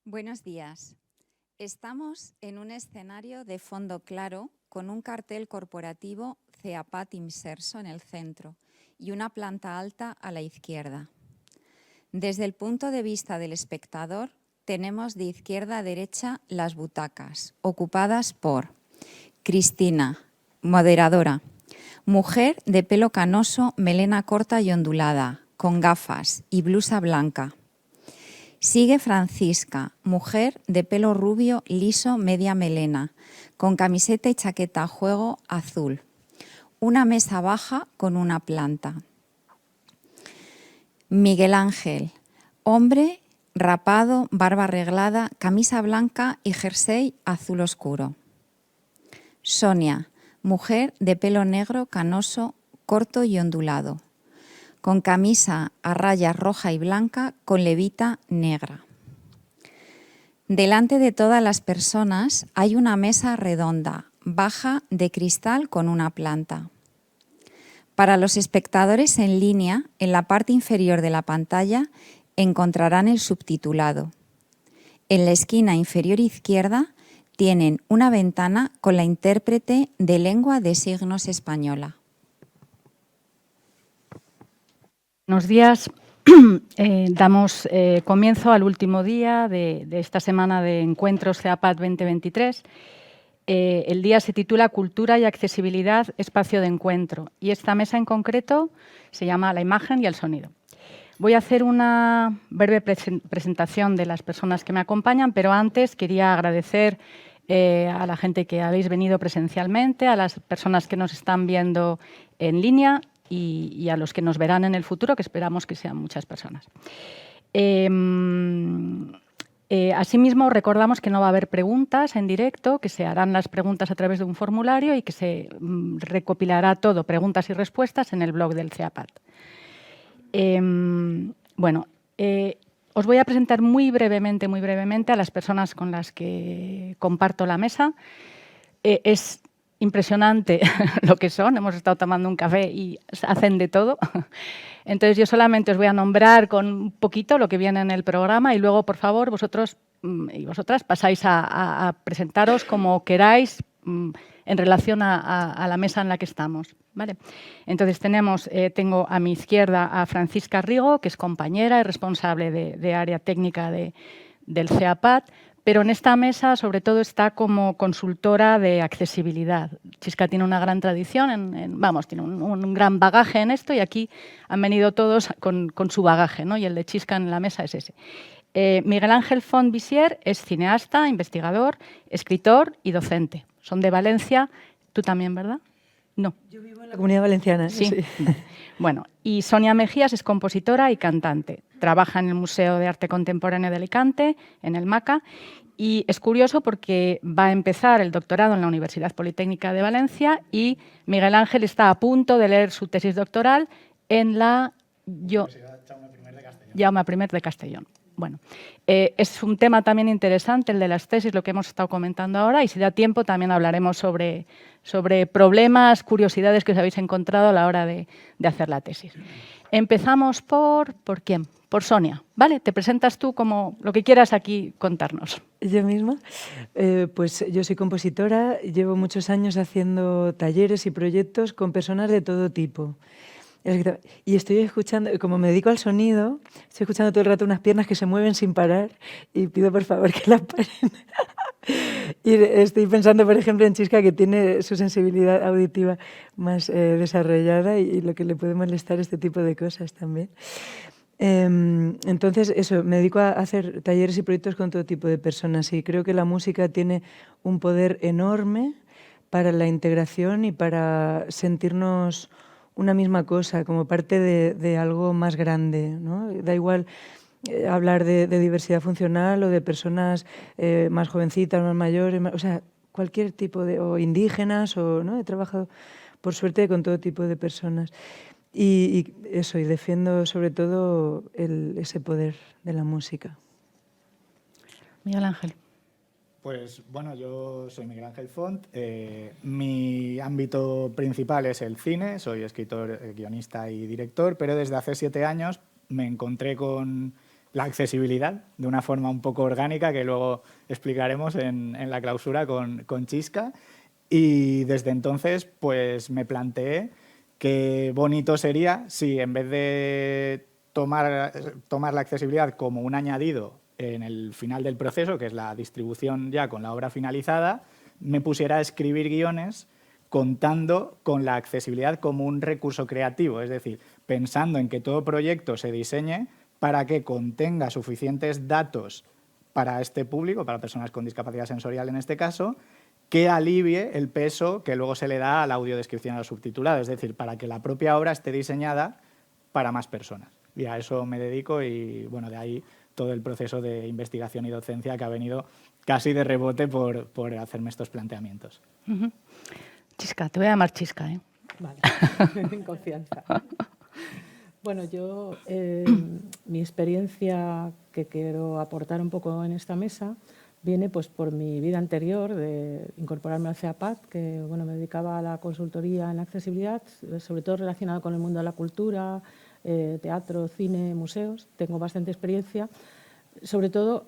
Buenos días. Estamos en un escenario de fondo claro con un cartel corporativo CEAPAT Imserso en el centro y una planta alta a la izquierda. Desde el punto de vista del espectador, tenemos de izquierda a derecha las butacas, ocupadas por Cristina, moderadora, mujer de pelo canoso, melena corta y ondulada, con gafas y blusa blanca. Sigue Francisca, mujer de pelo rubio, liso, media melena, con camiseta y chaqueta a juego azul. Una mesa baja con una planta. Miguel Ángel, hombre, rapado, barba arreglada, camisa blanca y jersey azul oscuro. Sonia, mujer de pelo negro, canoso, corto y ondulado, con camisa a rayas roja y blanca con levita negra. Delante de todas las personas hay una mesa redonda, baja, de cristal con una planta. Para los espectadores en línea, en la parte inferior de la pantalla encontrarán el subtitulado. En la esquina inferior izquierda tienen una ventana con la intérprete de lengua de signos española. Buenos días. Damos comienzo al último día de esta semana de encuentros CEAPAT 2023. El día se titula Cultura y accesibilidad, espacio de encuentro. Y esta mesa en concreto se llama La imagen y el sonido. Voy a hacer una breve presentación de las personas que me acompañan, pero antes quería agradecer a la gente que habéis venido presencialmente, a las personas que nos están viendo en línea y a los que nos verán en el futuro, que esperamos que sean muchas personas. Asimismo, recordamos que no va a haber preguntas en directo, que se harán las preguntas a través de un formulario y que se recopilará todo, preguntas y respuestas, en el blog del CEAPAT. Os voy a presentar muy brevemente a las personas con las que comparto la mesa. Es impresionante lo que son, hemos estado tomando un café y hacen de todo. Entonces yo solamente os voy a nombrar con un poquito lo que viene en el programa y luego, por favor, vosotros y vosotras pasáis a presentaros como queráis en relación a la mesa en la que estamos. ¿Vale? Entonces tengo a mi izquierda a Francisca Rigo, que es compañera y responsable de área técnica del CEAPAT, pero en esta mesa sobre todo está como consultora de accesibilidad. Chisca tiene una gran tradición, tiene un gran bagaje en esto y aquí han venido todos con su bagaje, ¿no? Y el de Chisca en la mesa es ese. Miguel Ángel Font Visier es cineasta, investigador, escritor y docente. Son de Valencia. Tú también, ¿verdad? No. Yo vivo en la Comunidad Valenciana. Sí. Bueno, y Sonia Mejías es compositora y cantante. Trabaja en el Museo de Arte Contemporáneo de Alicante, en el MACA, y es curioso porque va a empezar el doctorado en la Universidad Politécnica de Valencia y Miguel Ángel está a punto de leer su tesis doctoral en la Universidad Jaume I de Castellón. Bueno, es un tema también interesante el de las tesis, lo que hemos estado comentando ahora, y si da tiempo también hablaremos sobre problemas, curiosidades que os habéis encontrado a la hora de hacer la tesis. Empezamos ¿por quién? Por Sonia, ¿vale? Te presentas tú como lo que quieras aquí contarnos. Yo misma. Pues yo soy compositora, llevo muchos años haciendo talleres y proyectos con personas de todo tipo. Y estoy escuchando, como me dedico al sonido, estoy escuchando todo el rato unas piernas que se mueven sin parar y pido por favor que las paren. Y estoy pensando, por ejemplo, en Chisca, que tiene su sensibilidad auditiva más desarrollada y lo que le puede molestar este tipo de cosas también. Entonces, eso, me dedico a hacer talleres y proyectos con todo tipo de personas y creo que la música tiene un poder enorme para la integración y para sentirnos una misma cosa, como parte de algo más grande, ¿no? Da igual hablar de diversidad funcional o de personas más jovencitas, más mayores, o sea, cualquier tipo o indígenas, ¿no? He trabajado, por suerte, con todo tipo de personas. Y eso, y defiendo sobre todo ese poder de la música. Miguel Ángel. Pues bueno, yo soy Miguel Ángel Font. Mi ámbito principal es el cine, soy escritor, guionista y director, pero desde hace 7 años me encontré con la accesibilidad de una forma un poco orgánica que luego explicaremos en la clausura con Chisca. Y desde entonces pues me planteé qué bonito sería si en vez de tomar la accesibilidad como un añadido en el final del proceso, que es la distribución ya con la obra finalizada, me pusiera a escribir guiones contando con la accesibilidad como un recurso creativo, es decir, pensando en que todo proyecto se diseñe para que contenga suficientes datos para este público, para personas con discapacidad sensorial en este caso, que alivie el peso que luego se le da a la audiodescripción y al subtitulado, es decir, para que la propia obra esté diseñada para más personas. Y a eso me dedico y, bueno, de ahí todo el proceso de investigación y docencia que ha venido casi de rebote por hacerme estos planteamientos. Chisca, te voy a llamar Chisca, ¿eh? Vale, en confianza. Bueno, yo, mi experiencia que quiero aportar un poco en esta mesa viene pues por mi vida anterior de incorporarme al CEAPAT, que bueno, me dedicaba a la consultoría en accesibilidad, sobre todo relacionado con el mundo de la cultura, teatro, cine, museos. Tengo bastante experiencia, sobre todo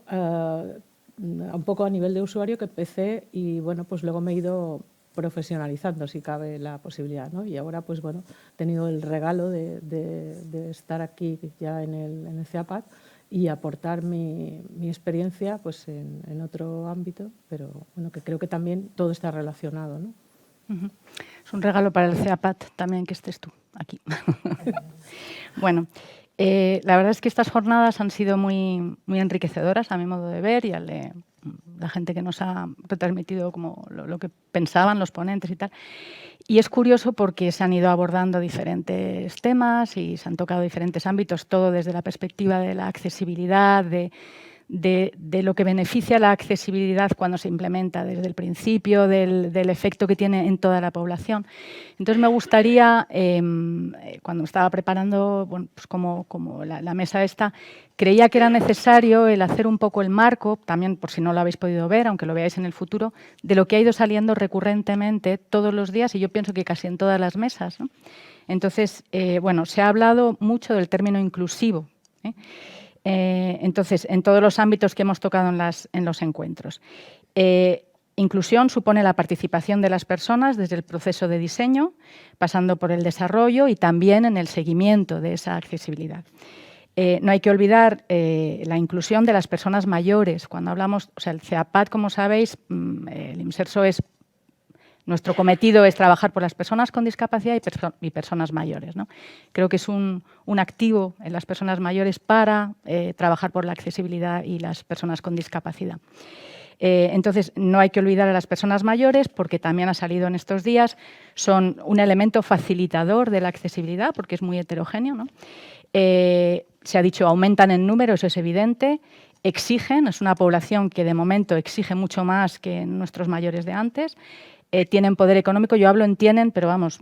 un poco a nivel de usuario que empecé y bueno, pues luego me he ido profesionalizando, si cabe la posibilidad, ¿no? Y ahora, pues bueno, he tenido el regalo de estar aquí ya en el CEAPAT y aportar mi experiencia pues en otro ámbito, pero bueno, que creo que también todo está relacionado, ¿no? Es un regalo para el CEAPAT también que estés tú aquí. Bueno, la verdad es que estas jornadas han sido muy, muy enriquecedoras a mi modo de ver y al de la gente que nos ha retransmitido como lo que pensaban los ponentes y tal. Y es curioso porque se han ido abordando diferentes temas y se han tocado diferentes ámbitos, todo desde la perspectiva de la accesibilidad, de lo que beneficia la accesibilidad cuando se implementa desde el principio, del efecto que tiene en toda la población. Entonces me gustaría, cuando me estaba preparando, bueno, pues como la mesa esta, creía que era necesario el hacer un poco el marco, también por si no lo habéis podido ver, aunque lo veáis en el futuro, de lo que ha ido saliendo recurrentemente todos los días y yo pienso que casi en todas las mesas, ¿no? Entonces, bueno, se ha hablado mucho del término inclusivo, ¿eh? Entonces, en todos los ámbitos que hemos tocado en los encuentros. Inclusión supone la participación de las personas desde el proceso de diseño, pasando por el desarrollo y también en el seguimiento de esa accesibilidad. No hay que olvidar la inclusión de las personas mayores. Cuando hablamos, o sea, el CEAPAT, como sabéis, el Imserso es... Nuestro cometido es trabajar por las personas con discapacidad y personas mayores, ¿no? Creo que es un activo en las personas mayores para trabajar por la accesibilidad y las personas con discapacidad. Entonces, no hay que olvidar a las personas mayores porque también ha salido en estos días, son un elemento facilitador de la accesibilidad porque es muy heterogéneo, ¿no? Se ha dicho, aumentan en número, eso es evidente, exigen, es una población que de momento exige mucho más que nuestros mayores de antes. Tienen poder económico, yo hablo en tienen, pero vamos,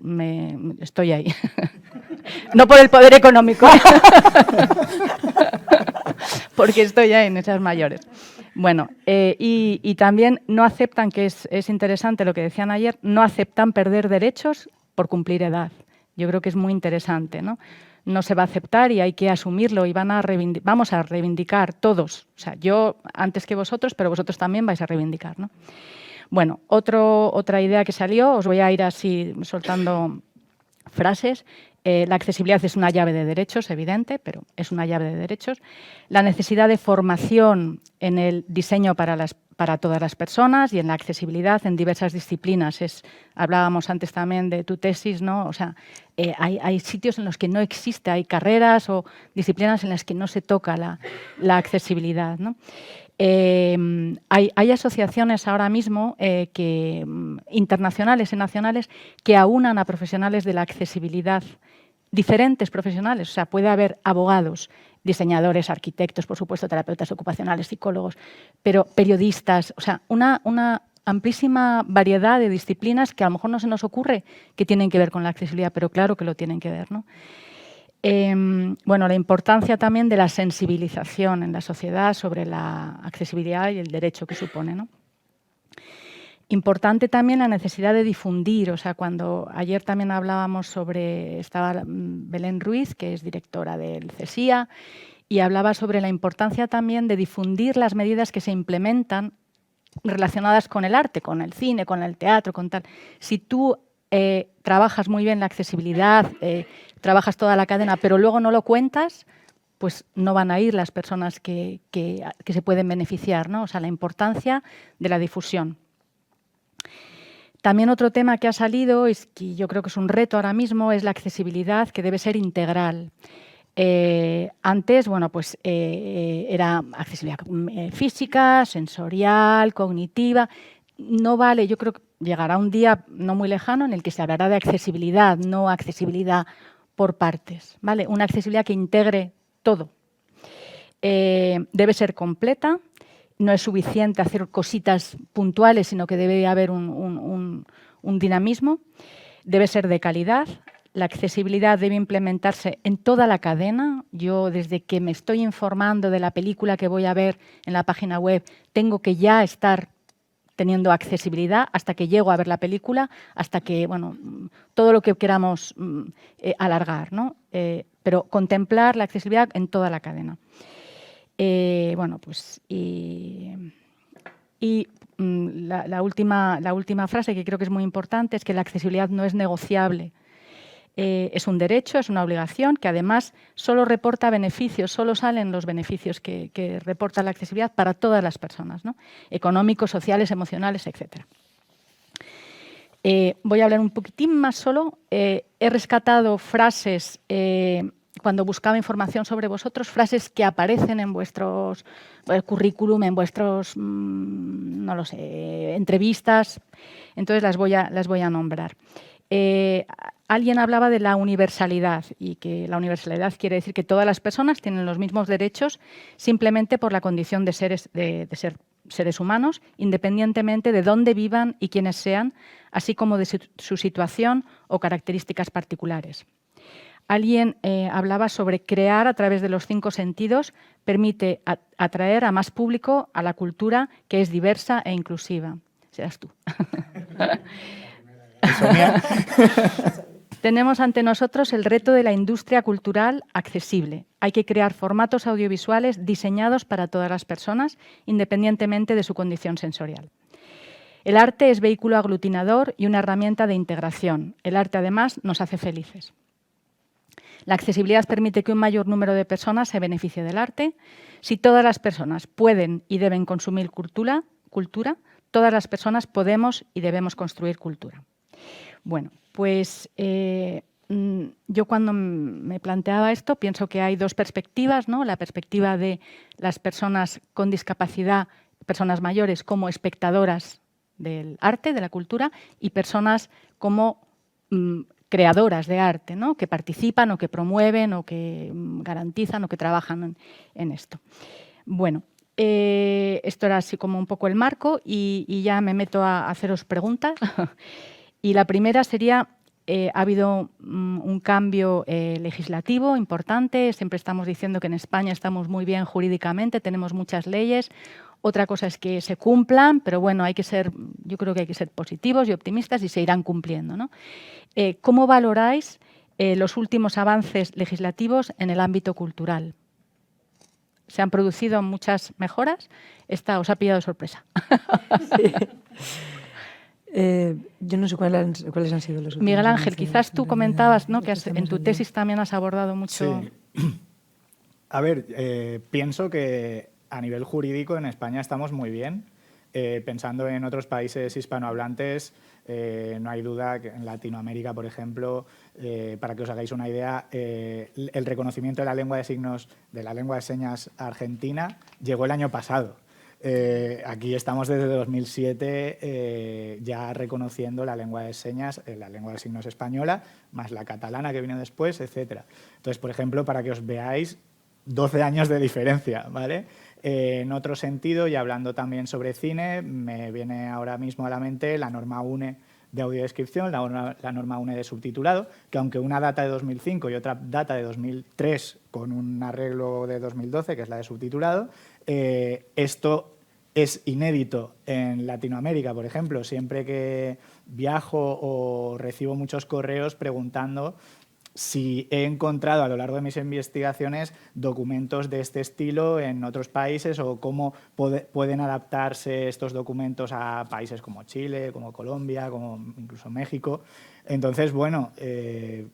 estoy ahí. No por el poder económico, porque estoy ahí en esas mayores. Bueno, y también no aceptan, que es interesante lo que decían ayer, no aceptan perder derechos por cumplir edad. Yo creo que es muy interesante, ¿no? No se va a aceptar y hay que asumirlo y vamos a reivindicar todos. O sea, yo antes que vosotros, pero vosotros también vais a reivindicar, ¿no? Bueno, otra idea que salió, os voy a ir así soltando frases. La accesibilidad es una llave de derechos, evidente, pero es una llave de derechos. La necesidad de formación en el diseño para todas las personas y en la accesibilidad en diversas disciplinas. Hablábamos antes también de tu tesis, ¿no? O sea, hay sitios en los que no existe, hay carreras o disciplinas en las que no se toca la accesibilidad, ¿no? Hay asociaciones ahora mismo internacionales y nacionales que aunan a profesionales de la accesibilidad, diferentes profesionales, o sea, puede haber abogados, diseñadores, arquitectos, por supuesto, terapeutas ocupacionales, psicólogos, pero periodistas, o sea, una amplísima variedad de disciplinas que a lo mejor no se nos ocurre que tienen que ver con la accesibilidad, pero claro que lo tienen que ver, ¿no? Bueno, la importancia también de la sensibilización en la sociedad sobre la accesibilidad y el derecho que supone, ¿no? Importante también la necesidad de difundir, o sea, cuando ayer también hablábamos estaba Belén Ruiz, que es directora del CESIA, y hablaba sobre la importancia también de difundir las medidas que se implementan relacionadas con el arte, con el cine, con el teatro, con tal. Si tú trabajas muy bien la accesibilidad, trabajas toda la cadena, pero luego no lo cuentas, pues no van a ir las personas que se pueden beneficiar, ¿no? O sea, la importancia de la difusión. También otro tema que ha salido, es que yo creo que es un reto ahora mismo, es la accesibilidad, que debe ser integral. Antes, bueno, pues era accesibilidad física, sensorial, cognitiva. No vale, yo creo que llegará un día no muy lejano en el que se hablará de accesibilidad, no accesibilidad por partes, ¿vale? Una accesibilidad que integre todo. Debe ser completa, no es suficiente hacer cositas puntuales, sino que debe haber un dinamismo, debe ser de calidad. La accesibilidad debe implementarse en toda la cadena. Yo, desde que me estoy informando de la película que voy a ver en la página web, tengo que ya estar teniendo accesibilidad hasta que llego a ver la película, hasta que, bueno, todo lo que queramos alargar, ¿no? Pero contemplar la accesibilidad en toda la cadena. Bueno, pues la última frase, que creo que es muy importante, es que la accesibilidad no es negociable. Es un derecho, es una obligación, que además solo reporta beneficios, solo salen los beneficios que reporta la accesibilidad para todas las personas, ¿no? Económicos, sociales, emocionales, etc. Voy a hablar un poquitín más solo. He rescatado frases, cuando buscaba información sobre vosotros, frases que aparecen en vuestros currículum, en vuestros, no lo sé, entrevistas. Entonces las voy a nombrar. Alguien hablaba de la universalidad, y que la universalidad quiere decir que todas las personas tienen los mismos derechos simplemente por la condición de ser seres humanos, independientemente de dónde vivan y quiénes sean, así como de su situación o características particulares. Alguien hablaba sobre crear a través de los 5 sentidos permite atraer a más público a la cultura, que es diversa e inclusiva. Serás tú. Tenemos ante nosotros el reto de la industria cultural accesible. Hay que crear formatos audiovisuales diseñados para todas las personas, independientemente de su condición sensorial. El arte es vehículo aglutinador y una herramienta de integración. El arte, además, nos hace felices. La accesibilidad permite que un mayor número de personas se beneficie del arte. Si todas las personas pueden y deben consumir cultura, todas las personas podemos y debemos construir cultura. Bueno, pues yo cuando me planteaba esto pienso que hay 2 perspectivas, ¿no? La perspectiva de las personas con discapacidad, personas mayores, como espectadoras del arte, de la cultura, y personas como creadoras de arte, ¿no? Que participan o que promueven o que garantizan o que trabajan en esto. Bueno, esto era así como un poco el marco, y ya me meto a haceros preguntas. Y la primera sería, ha habido un cambio legislativo importante. Siempre estamos diciendo que en España estamos muy bien jurídicamente, tenemos muchas leyes. Otra cosa es que se cumplan, pero bueno, yo creo que hay que ser positivos y optimistas, y se irán cumpliendo, ¿no? ¿Cómo valoráis los últimos avances legislativos en el ámbito cultural? ¿Se han producido muchas mejoras? Esta os ha pillado de sorpresa. Sí. Yo no sé cuáles han sido los últimos. Miguel Ángel, quizás tú comentabas, ¿no?, que en tu tesis también has abordado mucho. Sí. A ver, pienso que a nivel jurídico en España estamos muy bien. Pensando en otros países hispanohablantes, no hay duda que en Latinoamérica, por ejemplo, para que os hagáis una idea, el reconocimiento de la lengua de signos, de la lengua de señas argentina, llegó el año pasado. Aquí estamos desde 2007 ya reconociendo la lengua de señas, la lengua de signos española, más la catalana que vino después, etc. Entonces, por ejemplo, para que os veáis, 12 años de diferencia, ¿vale? En otro sentido, y hablando también sobre cine, me viene ahora mismo a la mente la norma UNE de audiodescripción, la norma UNE de subtitulado, que aunque una data de 2005 y otra data de 2003 con un arreglo de 2012, que es la de subtitulado, esto es inédito en Latinoamérica, por ejemplo. Siempre que viajo o recibo muchos correos preguntando si he encontrado a lo largo de mis investigaciones documentos de este estilo en otros países o cómo pueden adaptarse estos documentos a países como Chile, como Colombia, como incluso México. Entonces, bueno,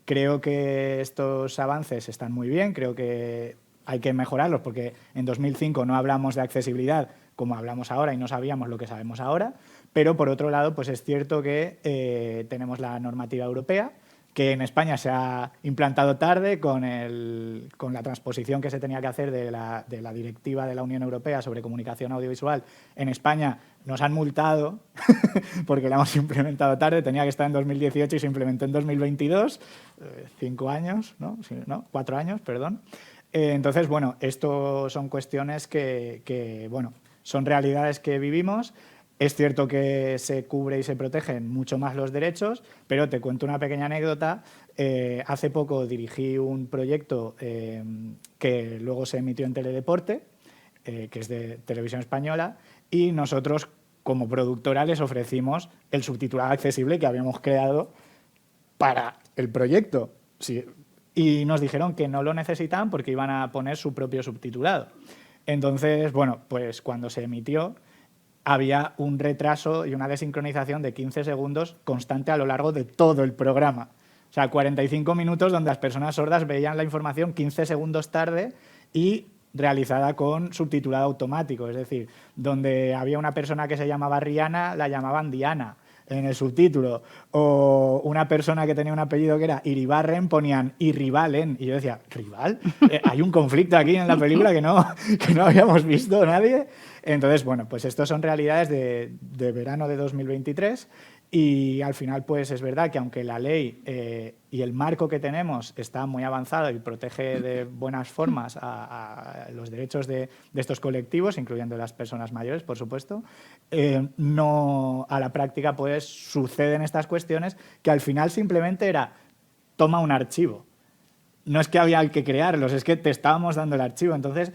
creo que estos avances están muy bien, creo que hay que mejorarlos porque en 2005 no hablamos de accesibilidad como hablamos ahora y no sabíamos lo que sabemos ahora, pero por otro lado, pues es cierto que tenemos la normativa europea, que en España se ha implantado tarde con la transposición que se tenía que hacer de la directiva de la Unión Europea sobre comunicación audiovisual. En España nos han multado porque la hemos implementado tarde, tenía que estar en 2018 y se implementó en 2022, 5 años, ¿no? 4 años, perdón. Entonces, bueno, esto son cuestiones que, bueno, son realidades que vivimos. Es cierto que se cubre y se protegen mucho más los derechos, pero te cuento una pequeña anécdota. Hace poco dirigí un proyecto que luego se emitió en Teledeporte, que es de Televisión Española, y nosotros, como productora, les ofrecimos el subtitulado accesible que habíamos creado para el proyecto. Sí. Y nos dijeron que no lo necesitaban porque iban a poner su propio subtitulado. Entonces, bueno, pues cuando se emitió había un retraso y una desincronización de 15 segundos constante a lo largo de todo el programa. O sea, 45 minutos donde las personas sordas veían la información 15 segundos tarde y realizada con subtitulado automático. Es decir, donde había una persona que se llamaba Rihanna, la llamaban Diana en el subtítulo, o una persona que tenía un apellido que era Iribarren, ponían Irribalen, y yo decía, ¿rival? Hay un conflicto aquí en la película que no habíamos visto nadie. Entonces, bueno, pues estos son realidades de verano de 2023 y al final pues es verdad que aunque la ley y el marco que tenemos está muy avanzado y protege de buenas formas a los derechos de estos colectivos, incluyendo las personas mayores, por supuesto, no a la práctica pues suceden estas cuestiones que al final simplemente era toma un archivo. No es que había que crearlos, es que te estábamos dando el archivo. Entonces,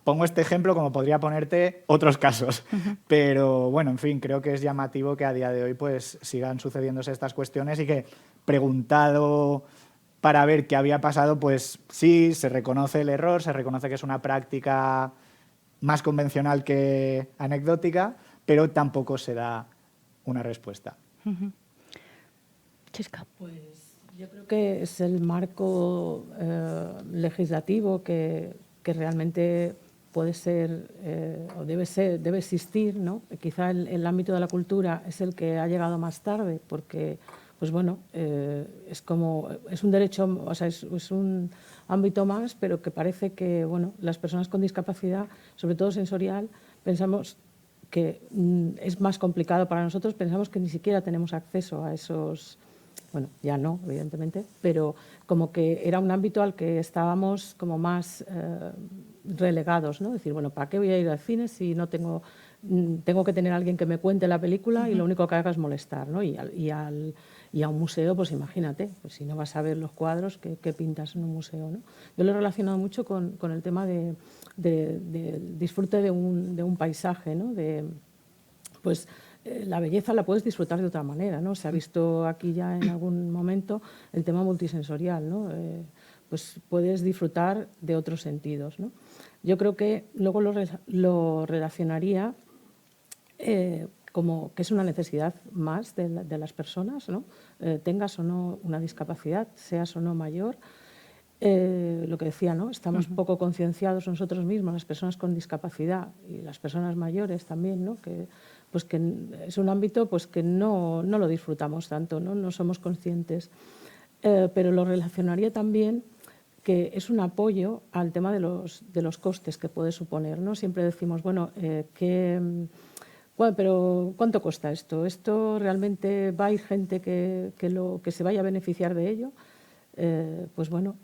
pongo este ejemplo como podría ponerte otros casos. Pero bueno, en fin, creo que es llamativo que a día de hoy pues sigan sucediéndose estas cuestiones y que preguntado para ver qué había pasado, pues sí, se reconoce el error, se reconoce que es una práctica más convencional que anecdótica, pero tampoco se da una respuesta. Chisca. Pues yo creo que es el marco legislativo que realmente puede ser o debe existir, ¿no? Quizá el ámbito de la cultura es el que ha llegado más tarde porque, pues bueno, es un derecho, o sea, es un ámbito más, pero que parece que, bueno, las personas con discapacidad, sobre todo sensorial, pensamos que es más complicado para nosotros, pensamos que ni siquiera tenemos acceso a esos. Bueno, ya no, evidentemente, pero como que era un ámbito al que estábamos como más relegados, ¿no? Decir, bueno, ¿para qué voy a ir al cine si no tengo que tener a alguien que me cuente la película y lo único que haga es molestar, ¿no? Y a un museo, pues imagínate, pues si no vas a ver los cuadros, ¿qué pintas en un museo, ¿no? Yo lo he relacionado mucho con el tema de disfrute de un paisaje, ¿no? Pues la belleza la puedes disfrutar de otra manera, ¿no? Se ha visto aquí ya en algún momento el tema multisensorial, ¿no? Pues puedes disfrutar de otros sentidos, ¿no? Yo creo que luego lo relacionaría como que es una necesidad más de las personas, ¿no? Tengas o no una discapacidad, seas o no mayor. Lo que decía, ¿no? Estamos poco concienciados nosotros mismos, las personas con discapacidad y las personas mayores también, ¿no? Que es un ámbito pues, que no lo disfrutamos tanto, no somos conscientes. Pero lo relacionaría también que es un apoyo al tema de los costes que puede suponer, ¿no? Siempre decimos, bueno, pero ¿cuánto cuesta esto? ¿Esto realmente va a ir gente que se vaya a beneficiar de ello? Pues bueno,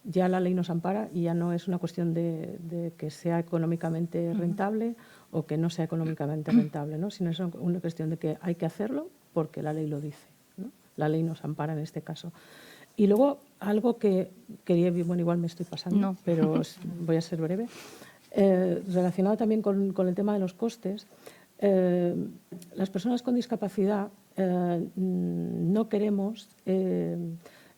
ya la ley nos ampara y ya no es una cuestión de que sea económicamente rentable o que no sea económicamente rentable, ¿no? Sino es una cuestión de que hay que hacerlo porque la ley lo dice, ¿no? La ley nos ampara en este caso. Y luego algo que quería, bueno, igual me estoy pasando, pero voy a ser breve, relacionado también con el tema de los costes. Las personas con discapacidad no queremos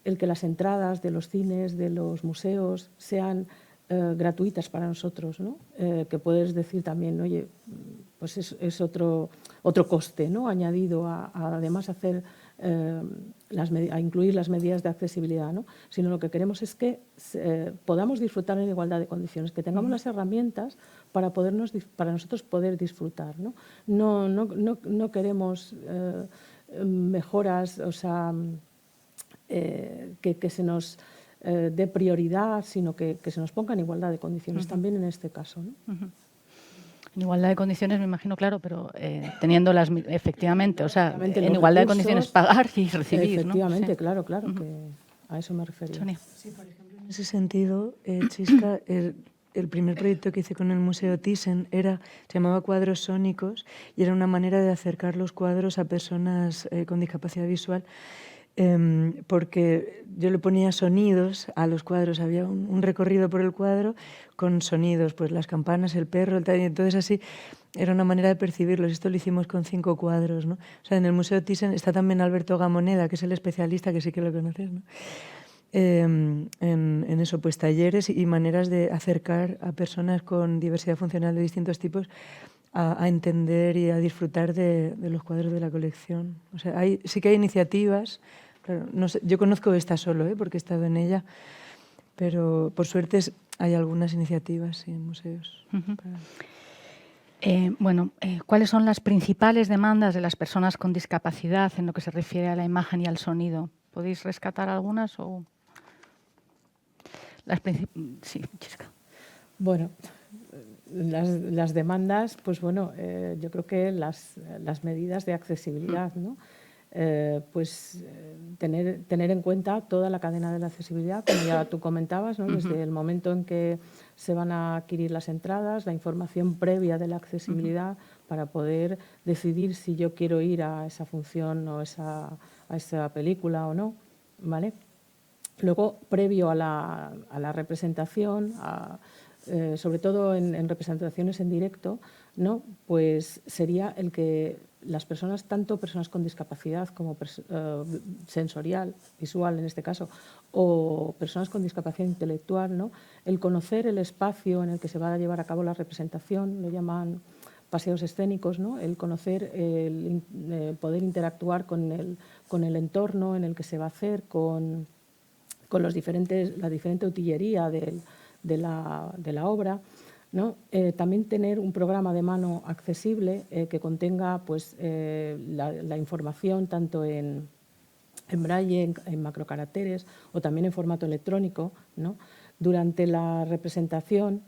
el que las entradas de los cines, de los museos, sean gratuitas para nosotros, ¿no? Que puedes decir también, oye, pues es otro coste, ¿no? Añadido a además hacer a incluir las medidas de accesibilidad, ¿no? Sino lo que queremos es que podamos disfrutar en igualdad de condiciones, que tengamos las herramientas para nosotros poder disfrutar, ¿no? No queremos mejoras, o sea, que se nos dé prioridad, sino que se nos ponga en igualdad de condiciones también en este caso, ¿no? En igualdad de condiciones, me imagino, claro, pero teniendo efectivamente, o sea, Efectivamente, en los igualdad de recursos, condiciones pagar y recibir, efectivamente, ¿no? Sí. claro, que a eso me refería. Sonia. Sí, por ejemplo, en ese sentido, Chisca, el primer proyecto que hice con el Museo Thyssen se llamaba Cuadros Sónicos y era una manera de acercar los cuadros a personas con discapacidad visual, porque yo le ponía sonidos a los cuadros, había un recorrido por el cuadro con sonidos, pues las campanas, el perro, entonces así era una manera de percibirlos. Esto lo hicimos con 5 cuadros, ¿no? O sea, en el Museo Thyssen está también Alberto Gamoneda, que es el especialista, que sí que lo conoces, ¿no? En eso, pues talleres y maneras de acercar a personas con diversidad funcional de distintos tipos a entender y a disfrutar de los cuadros de la colección. O sea, sí que hay iniciativas. Claro, no sé, yo conozco esta solo, porque he estado en ella, pero por suerte hay algunas iniciativas sí, en museos. ¿Cuáles son las principales demandas de las personas con discapacidad en lo que se refiere a la imagen y al sonido? ¿Podéis rescatar algunas? Sí, Chisca. Bueno, las demandas, pues bueno, yo creo que las medidas de accesibilidad, ¿no? Tener en cuenta toda la cadena de la accesibilidad, como ya tú comentabas, ¿no? Desde el momento en que se van a adquirir las entradas, la información previa de la accesibilidad para poder decidir si yo quiero ir a esa función o a esa película o no, ¿vale? Luego, previo a la representación, sobre todo en representaciones en directo, ¿no? Pues sería el que las personas, tanto personas con discapacidad como sensorial, visual en este caso, o personas con discapacidad intelectual, ¿no? El conocer el espacio en el que se va a llevar a cabo la representación, lo llaman paseos escénicos, ¿no? El conocer, poder interactuar con el entorno en el que se va a hacer, con la diferente utillería de la obra, ¿no? También tener un programa de mano accesible que contenga pues, la información tanto en braille, en macrocaracteres o también en formato electrónico, ¿no? Durante la representación,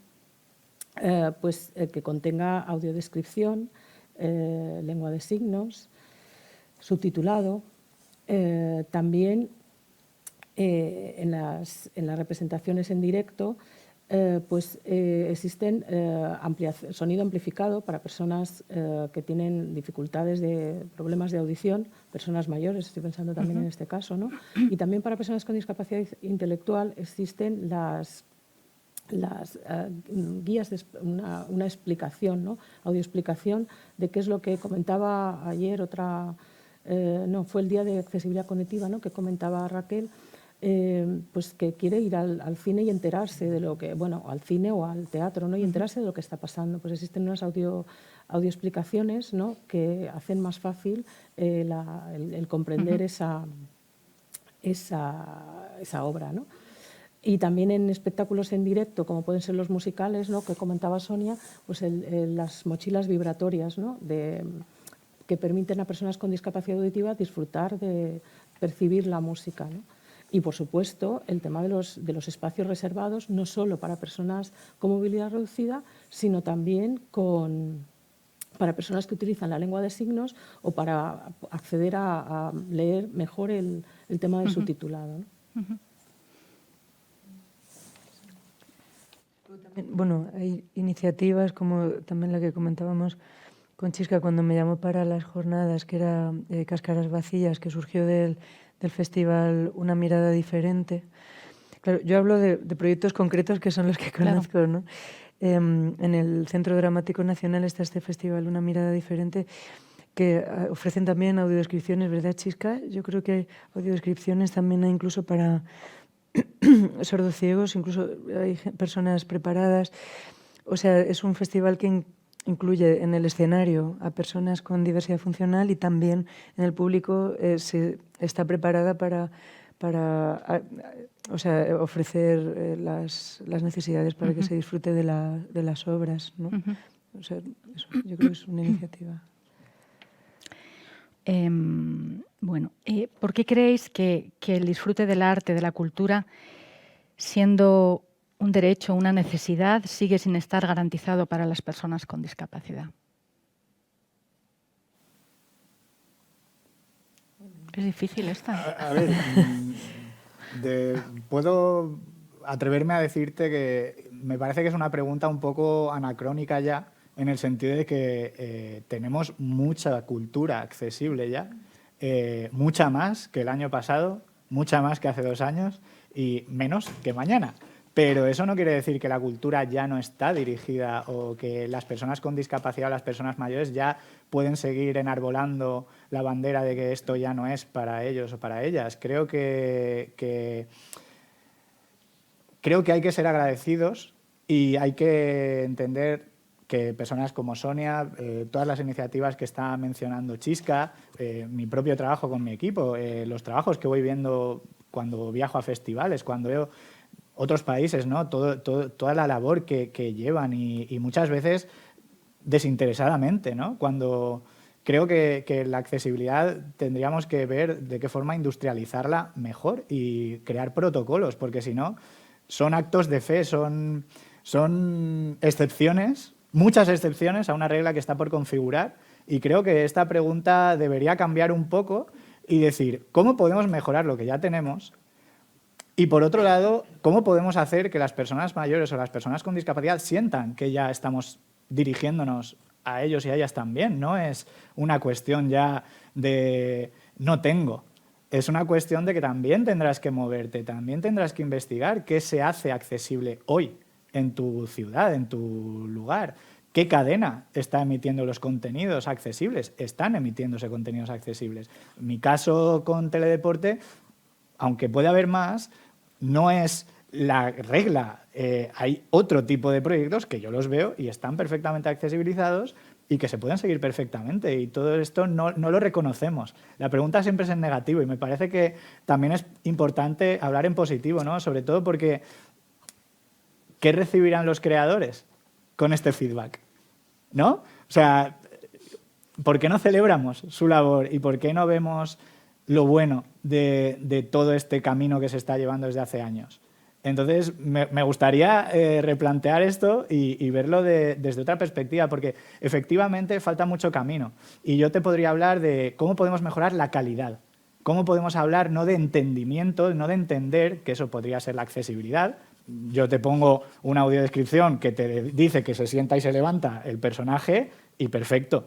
que contenga audiodescripción, lengua de signos, subtitulado, también en las representaciones en directo existen sonido amplificado para personas que tienen dificultades de problemas de audición, personas mayores, estoy pensando también en este caso, ¿no? Y también para personas con discapacidad intelectual existen las guías, una explicación, ¿no? Audioexplicación de qué es lo que comentaba ayer fue el día de accesibilidad cognitiva, ¿no? Que comentaba Raquel, pues que quiere ir al cine y enterarse de lo que, bueno, al cine o al teatro, ¿no? Y enterarse de lo que está pasando. Pues existen unas audioexplicaciones, ¿no? Que hacen más fácil el comprender esa obra, ¿no? Y también en espectáculos en directo, como pueden ser los musicales, ¿no? Que comentaba Sonia, pues las mochilas vibratorias, ¿no? Que permiten a personas con discapacidad auditiva disfrutar de percibir la música, ¿no? Y, por supuesto, el tema de los espacios reservados, no solo para personas con movilidad reducida, sino también para personas que utilizan la lengua de signos o para acceder a leer mejor el tema del subtitulado, ¿no? Bueno, hay iniciativas como también la que comentábamos con Chisca cuando me llamó para las jornadas, que era Cáscaras Vacías, que surgió del festival Una Mirada Diferente. Claro, yo hablo de proyectos concretos que son los que conozco, claro, ¿no? En el Centro Dramático Nacional está este festival Una Mirada Diferente, que ofrecen también audiodescripciones, ¿verdad, Chisca? Yo creo que hay audiodescripciones también hay incluso para sordociegos, incluso hay personas preparadas. O sea, es un festival que incluye en el escenario a personas con diversidad funcional y también en el público está preparada para o sea, ofrecer las necesidades para que se disfrute de las obras, ¿no? O sea, eso, yo creo que es una iniciativa. Bueno, ¿por qué creéis que el disfrute del arte, de la cultura, siendo un derecho, una necesidad, sigue sin estar garantizado para las personas con discapacidad? Es difícil esta. A ver, puedo atreverme a decirte que me parece que es una pregunta un poco anacrónica ya, en el sentido de que tenemos mucha cultura accesible ya, mucha más que el año pasado, mucha más que hace 2 años y menos que mañana. Pero eso no quiere decir que la cultura ya no está dirigida o que las personas con discapacidad o las personas mayores ya pueden seguir enarbolando la bandera de que esto ya no es para ellos o para ellas. Creo que hay que ser agradecidos y hay que entender que personas como Sonia, todas las iniciativas que está mencionando Chisca, mi propio trabajo con mi equipo, los trabajos que voy viendo cuando viajo a festivales, cuando veo otros países, ¿no? Toda la labor que llevan y muchas veces desinteresadamente, ¿no? Cuando creo que la accesibilidad tendríamos que ver de qué forma industrializarla mejor y crear protocolos, porque si no, son actos de fe, son excepciones, muchas excepciones a una regla que está por configurar, y creo que esta pregunta debería cambiar un poco y decir, ¿cómo podemos mejorar lo que ya tenemos? Y por otro lado, ¿cómo podemos hacer que las personas mayores o las personas con discapacidad sientan que ya estamos dirigiéndonos a ellos y a ellas también? No es una cuestión ya de no tengo. Es una cuestión de que también tendrás que moverte, también tendrás que investigar qué se hace accesible hoy en tu ciudad, en tu lugar. ¿Qué cadena está emitiendo los contenidos accesibles? Están emitiéndose contenidos accesibles. En mi caso con Teledeporte, aunque puede haber más, no es la regla. Hay otro tipo de proyectos que yo los veo y están perfectamente accesibilizados y que se pueden seguir perfectamente, y todo esto no lo reconocemos. La pregunta siempre es en negativo y me parece que también es importante hablar en positivo, ¿no? Sobre todo porque ¿qué recibirán los creadores con este feedback? ¿No? O sea, ¿por qué no celebramos su labor y por qué no vemos lo bueno de todo este camino que se está llevando desde hace años? Entonces, me gustaría replantear esto y verlo desde otra perspectiva, porque efectivamente falta mucho camino. Y yo te podría hablar de cómo podemos mejorar la calidad, cómo podemos hablar no de entendimiento, no de entender, que eso podría ser la accesibilidad. Yo te pongo una audiodescripción que te dice que se sienta y se levanta el personaje y perfecto.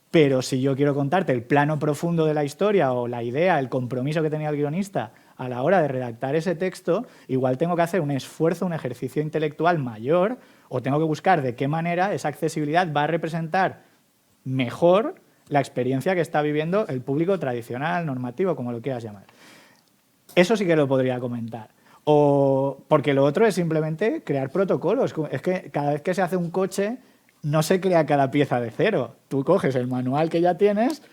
Pero si yo quiero contarte el plano profundo de la historia o la idea, el compromiso que tenía el guionista a la hora de redactar ese texto, igual tengo que hacer un esfuerzo, un ejercicio intelectual mayor, o tengo que buscar de qué manera esa accesibilidad va a representar mejor la experiencia que está viviendo el público tradicional, normativo, como lo quieras llamar. Eso sí que lo podría comentar. O porque lo otro es simplemente crear protocolos. Es que cada vez que se hace un coche no se crea cada pieza de cero. Tú coges el manual que ya tienes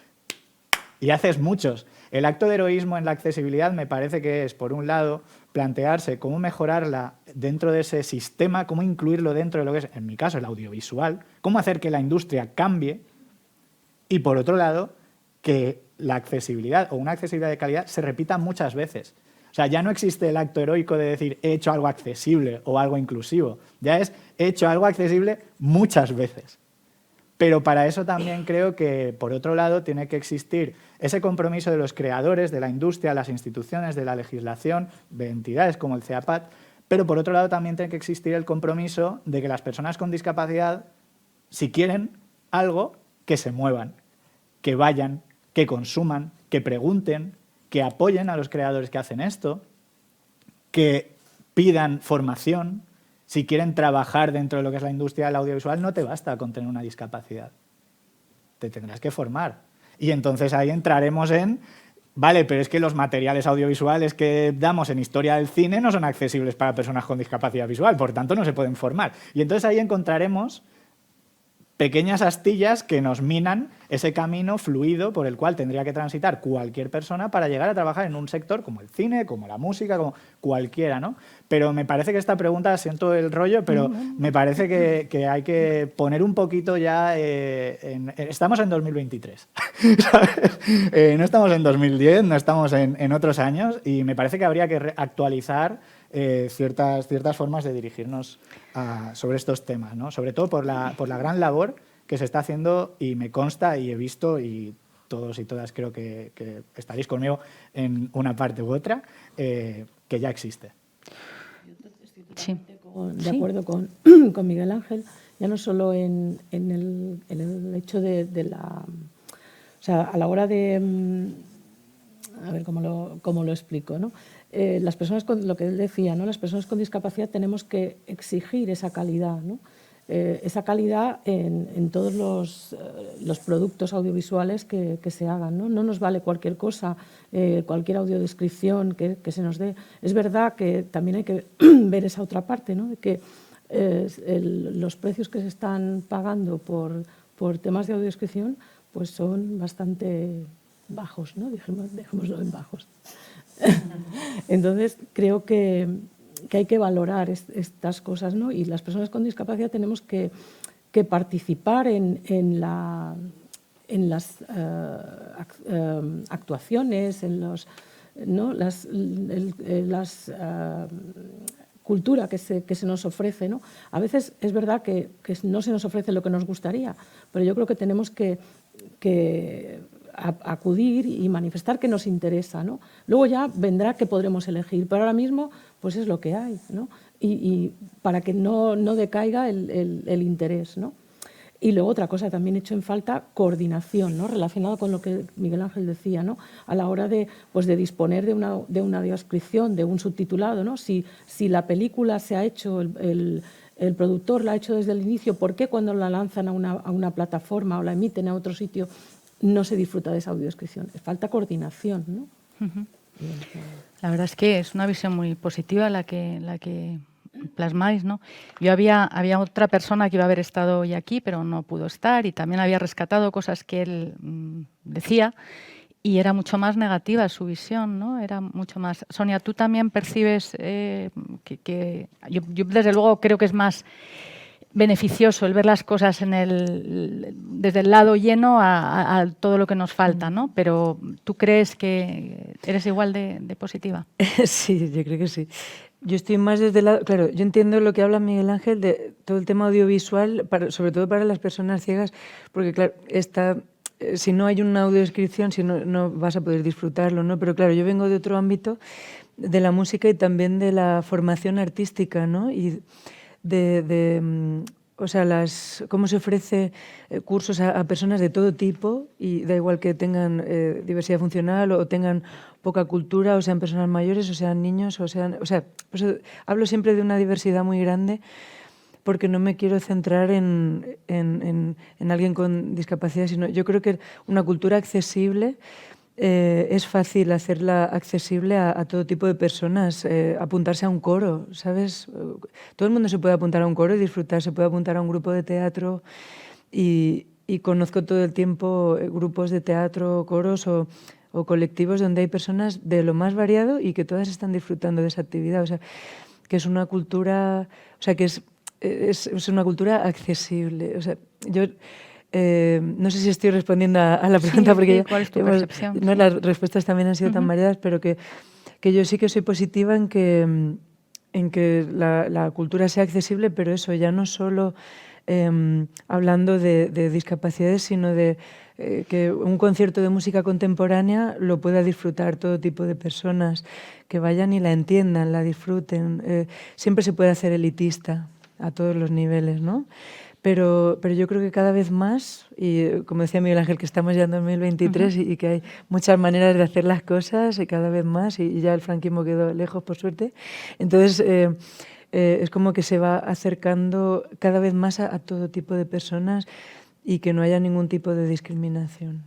y haces muchos. El acto de heroísmo en la accesibilidad me parece que es, por un lado, plantearse cómo mejorarla dentro de ese sistema, cómo incluirlo dentro de lo que es, en mi caso, el audiovisual, cómo hacer que la industria cambie, y por otro lado, que la accesibilidad o una accesibilidad de calidad se repita muchas veces. O sea, ya no existe el acto heroico de decir he hecho algo accesible o algo inclusivo. Ya es he hecho algo accesible muchas veces. Pero para eso también creo que, por otro lado, tiene que existir ese compromiso de los creadores, de la industria, las instituciones, de la legislación, de entidades como el CEAPAT, pero por otro lado también tiene que existir el compromiso de que las personas con discapacidad, si quieren algo, que se muevan, que vayan, que consuman, que pregunten, que apoyen a los creadores que hacen esto, que pidan formación. Si quieren trabajar dentro de lo que es la industria del audiovisual, no te basta con tener una discapacidad. Te tendrás que formar. Y entonces ahí entraremos en, vale, pero es que los materiales audiovisuales que damos en historia del cine no son accesibles para personas con discapacidad visual, por tanto no se pueden formar. Y entonces ahí encontraremos pequeñas astillas que nos minan ese camino fluido por el cual tendría que transitar cualquier persona para llegar a trabajar en un sector como el cine, como la música, como cualquiera, ¿no? Pero me parece que esta pregunta, siento el rollo, pero me parece que hay que poner un poquito ya... estamos en 2023, ¿sabes? No estamos en 2010, no estamos en otros años, y me parece que habría que actualizar ciertas formas de dirigirnos sobre estos temas, ¿no? Sobre todo por la gran labor que se está haciendo, y me consta y he visto, y todos y todas creo que estaréis conmigo en una parte u otra, que ya existe. Sí. De acuerdo con Miguel Ángel, ya no solo en el hecho de la... O sea, a la hora de... A ver cómo lo explico, ¿no? Las personas con, lo que él decía, ¿no? Las personas con discapacidad tenemos que exigir esa calidad, ¿no? Esa calidad en todos los productos audiovisuales que se hagan, ¿no? No nos vale cualquier cosa, cualquier audiodescripción que se nos dé. Es verdad que también hay que ver esa otra parte, ¿no? De que los precios que se están pagando por temas de audiodescripción pues son bastante bajos, ¿no? Dejémoslo en bajos. Entonces, creo que hay que valorar estas cosas, ¿no? Y las personas con discapacidad tenemos que participar en las actuaciones, en las cultura que se nos ofrece, ¿no? A veces es verdad que no se nos ofrece lo que nos gustaría, pero yo creo que tenemos que acudir y manifestar que nos interesa, ¿no? Luego ya vendrá que podremos elegir, pero ahora mismo pues es lo que hay, ¿no? Y para que no decaiga el interés, ¿no? Y luego otra cosa, también he hecho en falta coordinación, ¿no? Relacionado con lo que Miguel Ángel decía, ¿no? A la hora de disponer de una audiodescripción, de un subtitulado, ¿no? Si la película se ha hecho, el productor la ha hecho desde el inicio, ¿por qué cuando la lanzan a una plataforma o la emiten a otro sitio no se disfruta de esa audiodescripción? Falta coordinación, ¿no? Uh-huh. La verdad es que es una visión muy positiva la que plasmáis, ¿no? Yo había otra persona que iba a haber estado hoy aquí, pero no pudo estar, y también había rescatado cosas que él decía, y era mucho más negativa su visión, ¿no? Era mucho más... Sonia, ¿tú también percibes que yo desde luego creo que es más beneficioso el ver las cosas desde el lado lleno a todo lo que nos falta, ¿no? Pero ¿tú crees que eres igual de positiva? Sí, yo creo que sí. Yo estoy más desde el lado... Claro, yo entiendo lo que habla Miguel Ángel de todo el tema audiovisual, sobre todo para las personas ciegas, porque claro, si no hay una audiodescripción, si no vas a poder disfrutarlo, ¿no? Pero claro, yo vengo de otro ámbito, de la música y también de la formación artística, ¿no? Y o sea, cómo se ofrece cursos a personas de todo tipo, y da igual que tengan diversidad funcional o tengan poca cultura, o sean personas mayores, o sean niños, o sea, pues hablo siempre de una diversidad muy grande, porque no me quiero centrar en alguien con discapacidad, sino yo creo que una cultura accesible es fácil hacerla accesible a todo tipo de personas, apuntarse a un coro, ¿sabes? Todo el mundo se puede apuntar a un coro y disfrutar, se puede apuntar a un grupo de teatro, y conozco todo el tiempo grupos de teatro, coros o colectivos donde hay personas de lo más variado y que todas están disfrutando de esa actividad, o sea, que es una cultura, o sea, que es una cultura accesible, o sea, yo... no sé si estoy respondiendo a la pregunta, sí, porque ¿cuál es tu percepción? No, las respuestas también han sido tan variadas, pero que yo sí que soy positiva en que la cultura sea accesible, pero eso ya no solo hablando de discapacidades, sino de que un concierto de música contemporánea lo pueda disfrutar todo tipo de personas, que vayan y la entiendan, la disfruten. Siempre se puede hacer elitista a todos los niveles, ¿no? Pero yo creo que cada vez más, y como decía Miguel Ángel, que estamos ya en 2023 y que hay muchas maneras de hacer las cosas, y cada vez más, y ya el franquismo quedó lejos, por suerte. Entonces, es como que se va acercando cada vez más a todo tipo de personas, y que no haya ningún tipo de discriminación.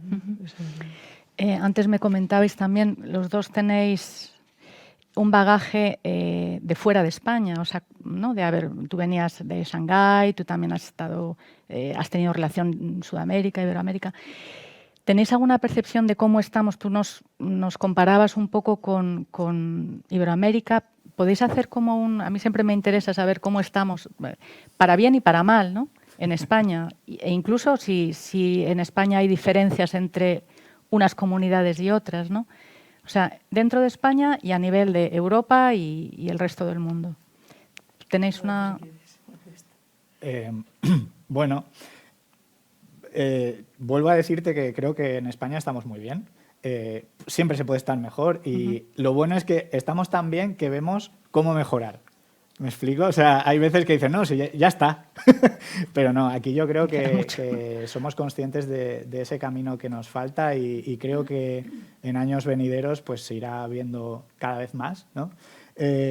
Antes me comentabais también, los dos tenéis un bagaje de fuera de España, o sea, ¿no? Tú venías de Shanghái, tú también has tenido relación en Sudamérica, Iberoamérica. ¿Tenéis alguna percepción de cómo estamos? Tú nos comparabas un poco con Iberoamérica. ¿Podéis hacer a mí siempre me interesa saber cómo estamos, para bien y para mal, ¿no? En España, e incluso si en España hay diferencias entre unas comunidades y otras, ¿no? O sea, dentro de España y a nivel de Europa y el resto del mundo. ¿Tenéis una...? Bueno, vuelvo a decirte que creo que en España estamos muy bien. Siempre se puede estar mejor y lo bueno es que estamos tan bien que vemos cómo mejorar. ¿Me explico? O sea, hay veces que dicen, no, sí, ya está. Pero no, aquí yo creo que somos conscientes de ese camino que nos falta y creo que en años venideros pues se irá viendo cada vez más, ¿no?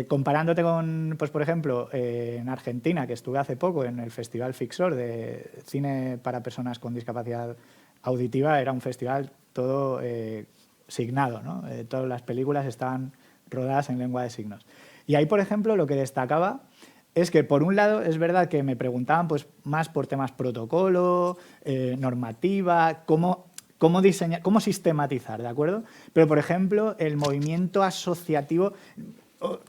Comparándote con, pues por ejemplo, en Argentina, que estuve hace poco en el Festival Fixor de cine para personas con discapacidad auditiva, era un festival todo signado, ¿no? Todas las películas estaban rodadas en lengua de signos. Y ahí, por ejemplo, lo que destacaba es que, por un lado, es verdad que me preguntaban pues, más por temas protocolo, normativa, cómo diseñar, cómo sistematizar, ¿de acuerdo? Pero, por ejemplo, el movimiento asociativo,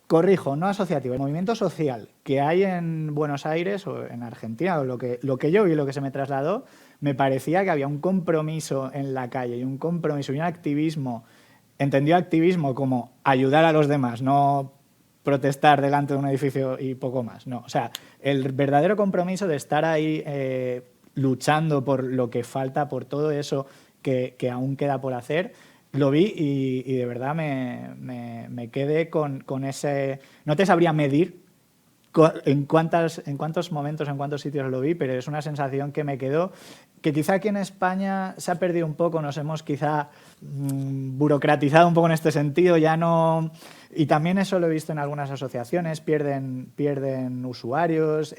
corrijo, no asociativo, el movimiento social que hay en Buenos Aires o en Argentina, o lo que yo vi, lo que se me trasladó, me parecía que había un compromiso en la calle y un compromiso y un activismo, entendido activismo como ayudar a los demás, no protestar delante de un edificio y poco más. No, o sea, el verdadero compromiso de estar ahí luchando por lo que falta, por todo eso que aún queda por hacer, lo vi y de verdad me quedé con ese... No te sabría medir en cuántos momentos, en cuántos sitios lo vi, pero es una sensación que me quedó, que quizá aquí en España se ha perdido un poco, nos hemos quizá burocratizado un poco en este sentido, ya no... Y también eso lo he visto en algunas asociaciones, pierden usuarios,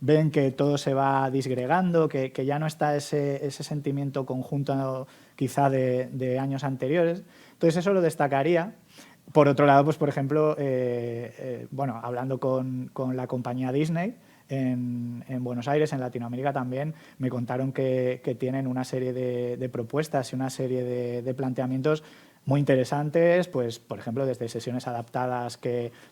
ven que todo se va disgregando, que ya no está ese sentimiento conjunto quizá de años anteriores. Entonces eso lo destacaría. Por otro lado, pues por ejemplo, bueno, hablando con la compañía Disney en Buenos Aires, en Latinoamérica también, me contaron que tienen una serie de propuestas y una serie de planteamientos muy interesantes, pues por ejemplo desde sesiones adaptadas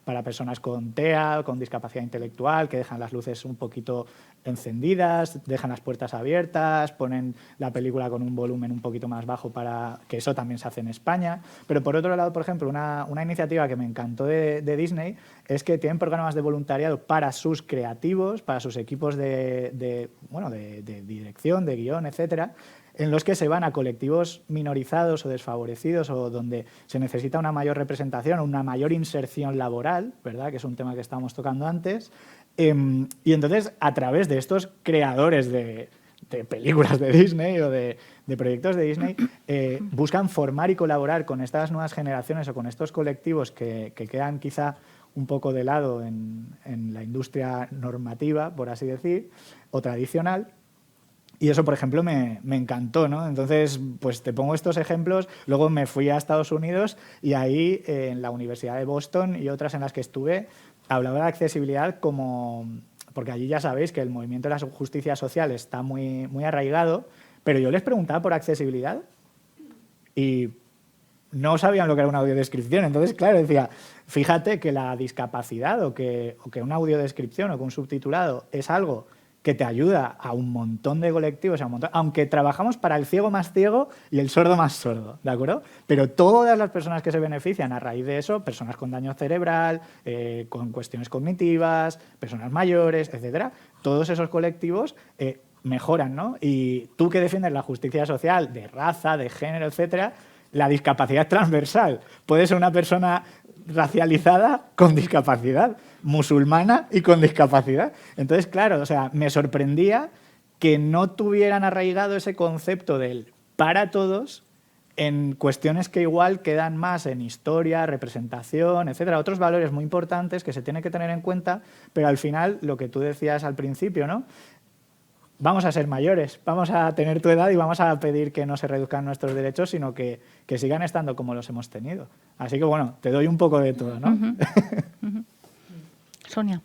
para personas con TEA, con discapacidad intelectual, que dejan las luces un poquito encendidas, dejan las puertas abiertas, ponen la película con un volumen un poquito más bajo para que eso también se hace en España. Pero por otro lado, por ejemplo, una iniciativa que me encantó de Disney es que tienen programas de voluntariado para sus creativos, para sus equipos de dirección, de guión, etcétera, en los que se van a colectivos minorizados o desfavorecidos o donde se necesita una mayor representación, una mayor inserción laboral, ¿verdad? Que es un tema que estábamos tocando antes. Y entonces, a través de estos creadores de películas de Disney o de proyectos de Disney, buscan formar y colaborar con estas nuevas generaciones o con estos colectivos que quedan quizá un poco de lado en la industria normativa, por así decir, o tradicional. Y eso, por ejemplo, me encantó, ¿no? Entonces, pues te pongo estos ejemplos. Luego me fui a Estados Unidos y ahí, en la Universidad de Boston y otras en las que estuve, hablaba de accesibilidad como... Porque allí ya sabéis que el movimiento de la justicia social está muy, muy arraigado, pero yo les preguntaba por accesibilidad y no sabían lo que era una audiodescripción. Entonces, claro, decía, fíjate que la discapacidad o que una audiodescripción o que un subtitulado es algo que te ayuda a un montón de colectivos, aunque trabajamos para el ciego más ciego y el sordo más sordo, ¿de acuerdo? Pero todas las personas que se benefician a raíz de eso, personas con daño cerebral, con cuestiones cognitivas, personas mayores, etcétera, todos esos colectivos mejoran, ¿no? Y tú que defiendes la justicia social de raza, de género, etcétera, la discapacidad es transversal. Puede ser una persona racializada con discapacidad, musulmana y con discapacidad. Entonces, claro, o sea, me sorprendía que no tuvieran arraigado ese concepto del para todos en cuestiones que igual quedan más en historia, representación, etcétera, otros valores muy importantes que se tienen que tener en cuenta, pero al final, lo que tú decías al principio, ¿no? vamos a ser mayores, vamos a tener tu edad y vamos a pedir que no se reduzcan nuestros derechos, sino que sigan estando como los hemos tenido. Así que bueno, te doy un poco de todo, ¿no? Sonia.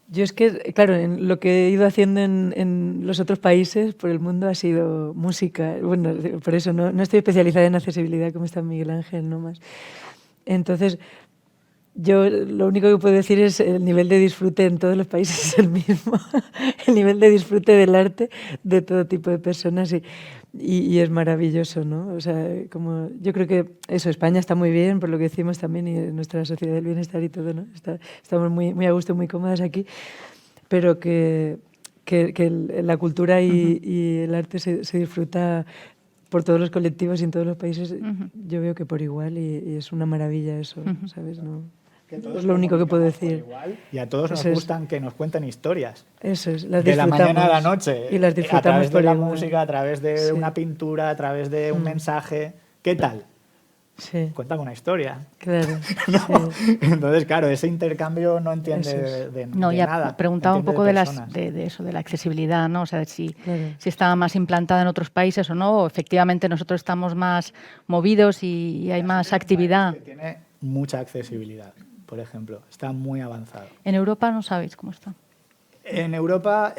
Yo es que, claro, en lo que he ido haciendo en los otros países por el mundo ha sido música. Bueno, por eso no estoy especializada en accesibilidad como está Miguel Ángel, no más. Entonces, yo lo único que puedo decir es el nivel de disfrute en todos los países es el mismo. El nivel de disfrute del arte de todo tipo de personas y es maravilloso, ¿no? O sea, como yo creo que eso, España está muy bien, por lo que decimos también, y nuestra sociedad del bienestar y todo, ¿no? Estamos muy a gusto, muy cómodas aquí, pero que la cultura y el arte se disfruta por todos los colectivos y en todos los países, yo veo que por igual y es una maravilla eso, ¿sabes? No, es lo único que puedo decir. Y a todos nos gustan que nos cuenten historias. Eso es, las de la disfrutamos. mañana a la noche. Y las disfrutamos a través de por la igual. música, a través de Sí. una pintura, a través de un mensaje. ¿Qué tal? Sí, Cuéntame una historia. claro. ¿No? Sí. Entonces, claro, ese intercambio no entiende Eso es. de No, ya nada. preguntaba un entiende poco personas. de eso, de la accesibilidad, ¿no? O sea, si Claro. estaba más implantada en otros países o no, o efectivamente nosotros estamos más movidos y hay más actividad. Que tiene mucha accesibilidad, por ejemplo. Está muy avanzado. En Europa no sabéis cómo está. En Europa,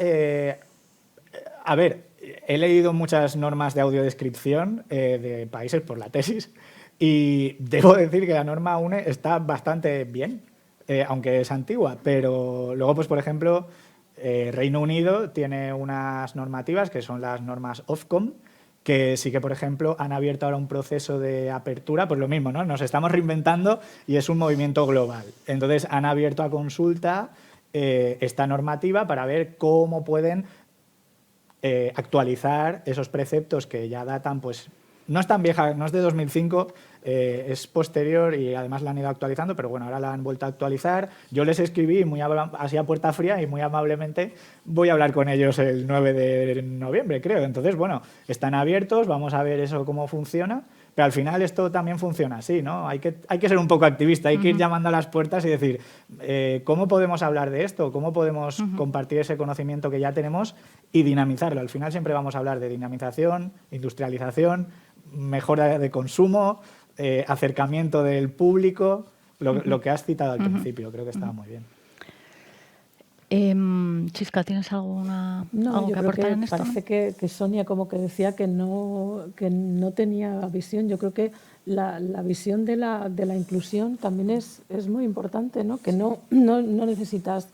a ver, he leído muchas normas de audiodescripción de países por la tesis y debo decir que la norma UNE está bastante bien, aunque es antigua, pero luego, pues por ejemplo, Reino Unido tiene unas normativas que son las normas Ofcom, que sí que, por ejemplo, han abierto ahora un proceso de apertura, pues lo mismo, ¿no? Nos estamos reinventando y es un movimiento global. Entonces, han abierto a consulta esta normativa para ver cómo pueden actualizar esos preceptos que ya datan, pues no es tan vieja, no es de 2005, es posterior y además la han ido actualizando, pero bueno, ahora la han vuelto a actualizar. Yo les escribí así a puerta fría y muy amablemente voy a hablar con ellos el 9 de noviembre, creo. Entonces, bueno, están abiertos, vamos a ver eso cómo funciona, pero al final esto también funciona así, ¿no? Hay que ser un poco activista, hay que ir llamando a las puertas y decir, ¿cómo podemos hablar de esto? ¿Cómo podemos compartir ese conocimiento que ya tenemos y dinamizarlo? Al final siempre vamos a hablar de dinamización, industrialización, mejora de consumo, acercamiento del público, lo que has citado al principio, creo que estaba muy bien. Chisca, ¿tienes algo No, yo que creo aportar que en esto? parece que Sonia como que decía que no tenía visión. Yo creo que la visión de la inclusión también es muy importante, ¿no? Que no necesitas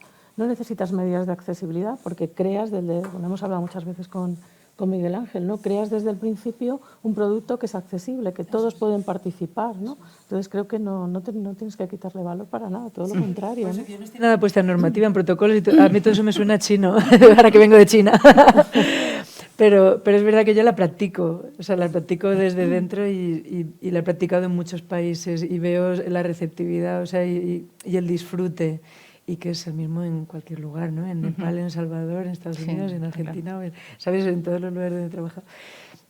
medidas de accesibilidad porque creas bueno, hemos hablado muchas veces con Miguel Ángel, ¿no? Creas desde el principio un producto que es accesible, que todos pueden participar, ¿no? Entonces creo que no tienes que quitarle valor para nada, todo lo contrario, ¿no? Yo no estoy nada puesta en normativa, en protocolos, a mí todo eso me suena chino, ahora que vengo de China. Pero es verdad que yo la practico, o sea, la practico desde dentro y la he practicado en muchos países y veo la receptividad, o sea, y el disfrute, y que es el mismo en cualquier lugar, ¿no? En Nepal, en El Salvador, en Estados Unidos, en Argentina, ¿sabes? En todos los lugares donde he trabajado.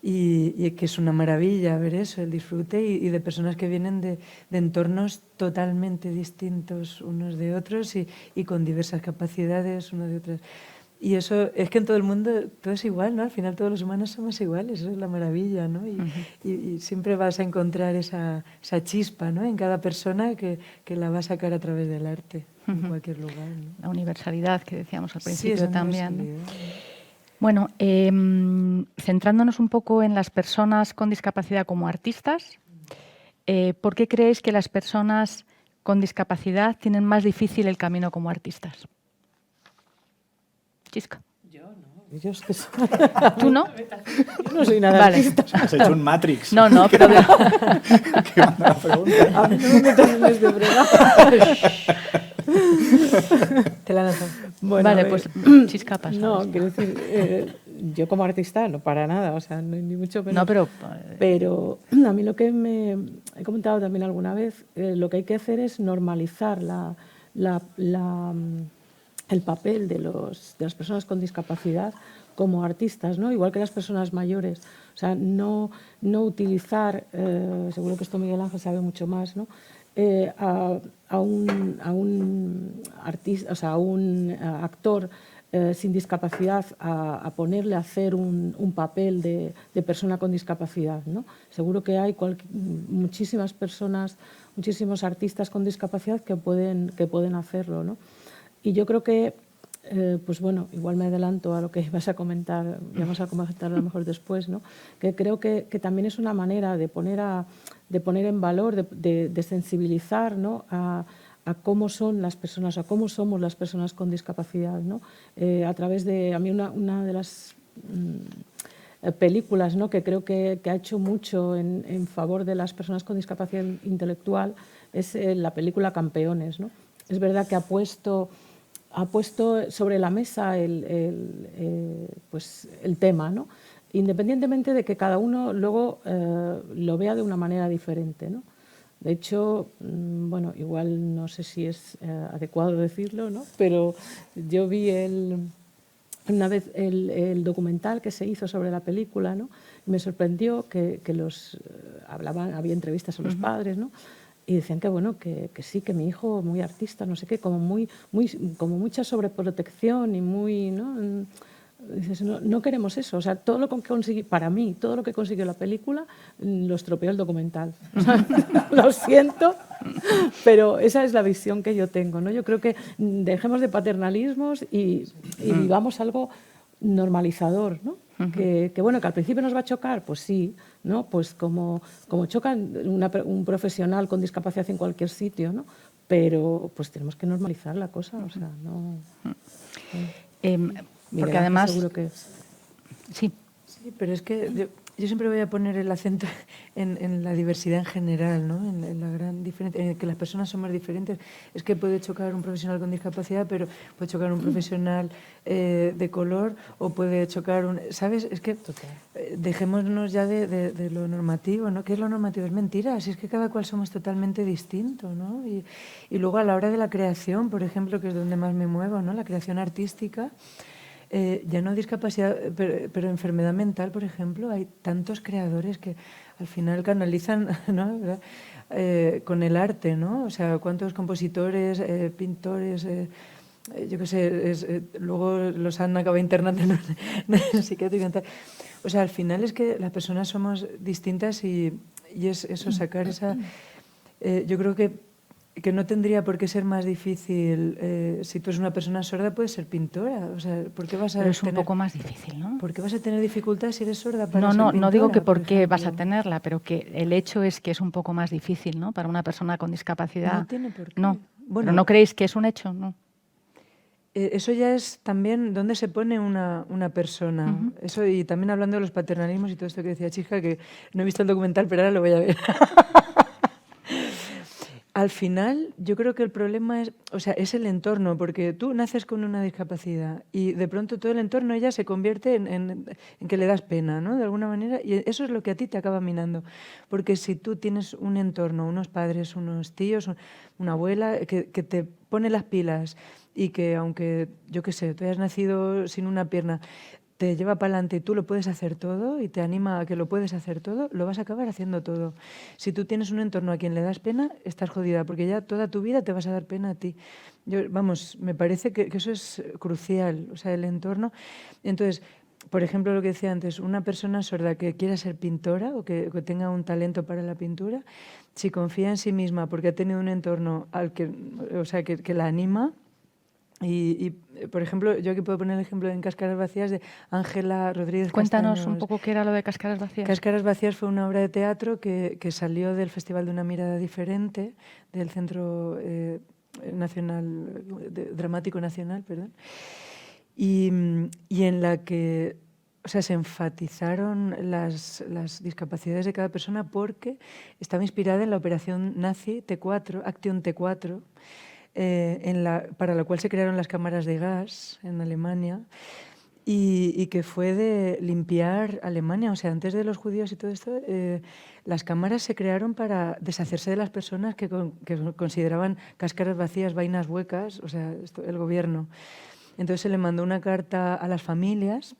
Y que es una maravilla ver eso, el disfrute y de personas que vienen de entornos totalmente distintos unos de otros y con diversas capacidades unos de otros. Y eso es que en todo el mundo todo es igual, ¿no? Al final todos los humanos somos iguales, eso es la maravilla, ¿no? Y siempre vas a encontrar esa chispa, ¿no? En cada persona que la va a sacar a través del arte, en cualquier lugar, ¿no? La universalidad que decíamos al Sí, principio esa también, ¿no? universalidad. Bueno, centrándonos un poco en las personas con discapacidad como artistas, ¿por qué creéis que las personas con discapacidad tienen más difícil el camino como artistas? Chisca. Yo es que ¿Tú no? yo no soy nada Vale. artista. Has hecho un Matrix. No, pero ¿Qué onda la pregunta? A mí no me metas en este brega. Te la lanzo. Bueno, vale, pues Chisca pasa. No, quiero decir, yo como artista no para nada, o sea, ni mucho menos. No, pero Pero a mí lo que me he comentado también alguna vez, lo que hay que hacer es normalizar el papel de las personas con discapacidad como artistas, ¿no? Igual que las personas mayores. O sea, no utilizar, seguro que esto Miguel Ángel sabe mucho más, ¿no? a un artista, o sea, a un actor sin discapacidad a ponerle a hacer un papel de persona con discapacidad, ¿no? Seguro que hay muchísimas personas, muchísimos artistas con discapacidad que pueden hacerlo, ¿no? Y yo creo que, pues bueno, igual me adelanto a lo que vas a comentar, vamos a comentar a lo mejor después, ¿no? Que creo que también es una manera de poner en valor, de sensibilizar, ¿no? a cómo son las personas, a cómo somos las personas con discapacidad, ¿no? A través de, a mí una de las películas, ¿no? que creo que ha hecho mucho en favor de las personas con discapacidad intelectual es la película Campeones, ¿no? Es verdad que ha puesto sobre la mesa pues el tema, ¿no? Independientemente de que cada uno luego lo vea de una manera diferente, ¿no? De hecho, bueno, igual no sé si es adecuado decirlo, ¿no? Pero yo vi una vez el documental que se hizo sobre la película, ¿no? Y me sorprendió que había entrevistas a los padres, ¿no? Y decían que bueno, que sí, que mi hijo muy artista, no sé qué, como mucha sobreprotección y muy, ¿no? Dices, no queremos eso. O sea, todo lo que consiguió, para mí, todo lo que consiguió la película lo estropeó el documental. O sea, lo siento, pero esa es la visión que yo tengo, ¿no? Yo creo que dejemos de paternalismos y vivamos algo normalizador, ¿no? Que bueno, que al principio nos va a chocar, pues sí, ¿no? Pues como choca un profesional con discapacidad en cualquier sitio, ¿no? Pero pues tenemos que normalizar la cosa, o sea, no... Porque además... Seguro que... Sí. Sí, pero es que yo siempre voy a poner el acento en la diversidad en general, ¿no? En la gran diferencia, en que las personas somos diferentes. Es que puede chocar un profesional con discapacidad, pero puede chocar un profesional de color o puede chocar un... ¿Sabes? Es que dejémonos ya de lo normativo, ¿no? ¿Qué es lo normativo? Es mentira. Si es que cada cual somos totalmente distintos, ¿no? Y luego a la hora de la creación, por ejemplo, que es donde más me muevo, ¿no? La creación artística... ya no discapacidad, pero enfermedad mental, por ejemplo, hay tantos creadores que al final canalizan, ¿no? Con el arte, ¿no? O sea, cuántos compositores, pintores, yo qué sé, luego los han acabado internando en psiquiátrico y tal. O sea, al final es que las personas somos distintas y es eso, sacar esa... yo creo que no tendría por qué ser más difícil. Si tú eres una persona sorda, puedes ser pintora. O sea, ¿por qué vas a Pero es un poco más difícil, ¿no? ¿Por qué vas a tener dificultades si eres sorda para ser No pintora? digo que por qué vas a tenerla, pero que el hecho es que es un poco más difícil, ¿no? Para una persona con discapacidad. No tiene por qué. No. Bueno, ¿Pero no creéis que es un hecho? No. Eso ya es también dónde se pone una persona. Eso, y también hablando de los paternalismos y todo esto que decía Chisca, que no he visto el documental, pero ahora lo voy a ver. Al final, yo creo que el problema es el entorno, porque tú naces con una discapacidad y de pronto todo el entorno ya se convierte en que le das pena, ¿no? De alguna manera, y eso es lo que a ti te acaba minando. Porque si tú tienes un entorno, unos padres, unos tíos, una abuela que te pone las pilas y que aunque, yo qué sé, tú hayas nacido sin una pierna, te lleva para adelante y tú lo puedes hacer todo y te anima a que lo puedes hacer todo, lo vas a acabar haciendo todo. Si tú tienes un entorno a quien le das pena, estás jodida, porque ya toda tu vida te vas a dar pena a ti. Vamos, me parece que eso es crucial, o sea, el entorno. Entonces, por ejemplo, lo que decía antes, una persona sorda que quiera ser pintora o que tenga un talento para la pintura, si confía en sí misma porque ha tenido un entorno que la anima. Y, por ejemplo, yo aquí puedo poner el ejemplo en Cáscaras Vacías de Ángela Rodríguez Cuéntanos Castaños. un poco qué era lo de Cáscaras Vacías. Cáscaras Vacías fue una obra de teatro que salió del Festival de una Mirada Diferente, del Centro Nacional, Dramático Nacional, perdón, y en la que se enfatizaron las discapacidades de cada persona porque estaba inspirada en la operación nazi T4, Action T4, para la cual se crearon las cámaras de gas en Alemania y que fue de limpiar Alemania. O sea, antes de los judíos y todo esto, las cámaras se crearon para deshacerse de las personas que consideraban cáscaras vacías, vainas huecas, o sea, el gobierno. Entonces se le mandó una carta a las familias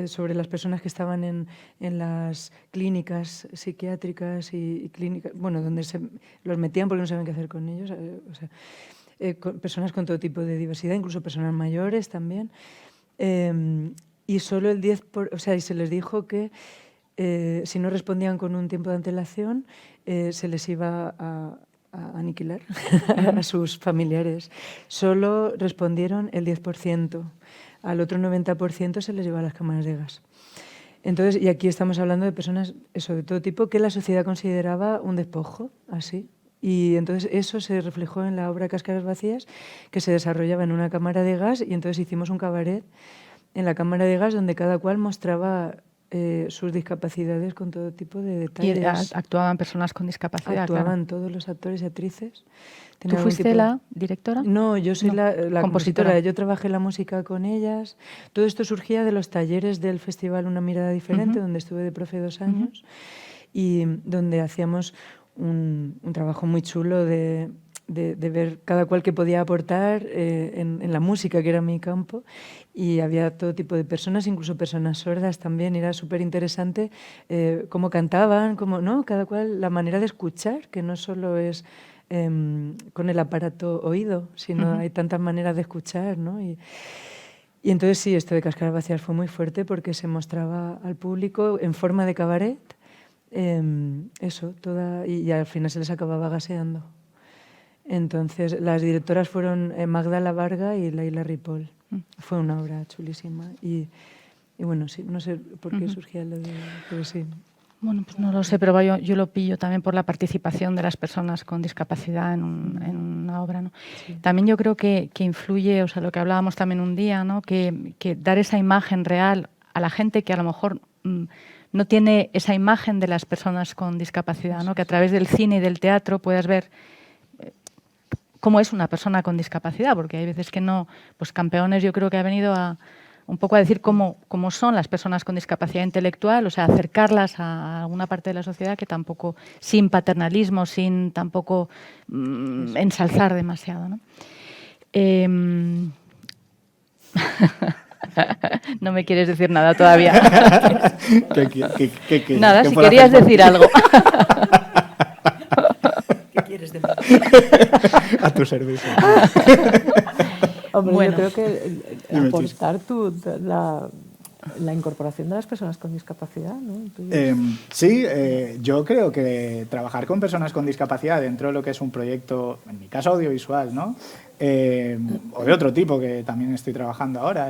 sobre las personas que estaban en las clínicas psiquiátricas y clínicas, bueno, donde los metían porque no sabían qué hacer con ellos, personas con todo tipo de diversidad, incluso personas mayores también. Y solo el 10%, o sea, y se les dijo que si no respondían con un tiempo de antelación, se les iba a aniquilar a sus familiares. Solo respondieron el 10%. Al otro 90% se les lleva a las cámaras de gas. Entonces, y aquí estamos hablando de personas de todo tipo que la sociedad consideraba un despojo, así. Y entonces eso se reflejó en la obra Cáscaras vacías, que se desarrollaba en una cámara de gas, y entonces hicimos un cabaret en la cámara de gas donde cada cual mostraba sus discapacidades con todo tipo de detalles. Y actuaban personas con discapacidad. Actuaban claro. todos los actores y actrices. ¿Tú fuiste la directora? No, yo soy la compositora. Yo trabajé la música con ellas. Todo esto surgía de los talleres del festival Una Mirada Diferente, donde estuve de profe 2 años, y donde hacíamos un trabajo muy chulo de ver cada cual que podía aportar en la música, que era mi campo, y había todo tipo de personas, incluso personas sordas también, y era súper interesante cómo cantaban, ¿no? Cada cual, la manera de escuchar, que no solo es con el aparato oído, sino hay tantas maneras de escuchar, ¿no? Y entonces sí, esto de Cáscaras vacías fue muy fuerte porque se mostraba al público en forma de cabaret, y al final se les acababa gaseando. Entonces, las directoras fueron Magda La Varga y Laila Ripoll. Fue una obra chulísima. Y bueno, sí, no sé por qué surgía lo de... Pero sí. Bueno, pues no lo sé, pero yo lo pillo también por la participación de las personas con discapacidad en una obra, ¿no? Sí. También yo creo que influye, o sea, lo que hablábamos también un día, ¿no? Que dar esa imagen real a la gente que a lo mejor no tiene esa imagen de las personas con discapacidad, ¿no? Que a través del cine y del teatro puedas ver cómo es una persona con discapacidad, porque hay veces que no, pues Campeones yo creo que ha venido un poco a decir cómo son las personas con discapacidad intelectual, o sea, acercarlas a alguna parte de la sociedad que tampoco, sin paternalismo, sin tampoco ensalzar demasiado, ¿no? No me quieres decir nada todavía. ¿Qué nada, si querías decir algo. ¿Qué quieres de mí? A tu servicio. Hombre, bueno. yo creo que aportar la incorporación de las personas con discapacidad, ¿no? Sí, yo creo que trabajar con personas con discapacidad dentro de lo que es un proyecto, en mi caso audiovisual, ¿no? O de otro tipo que también estoy trabajando ahora,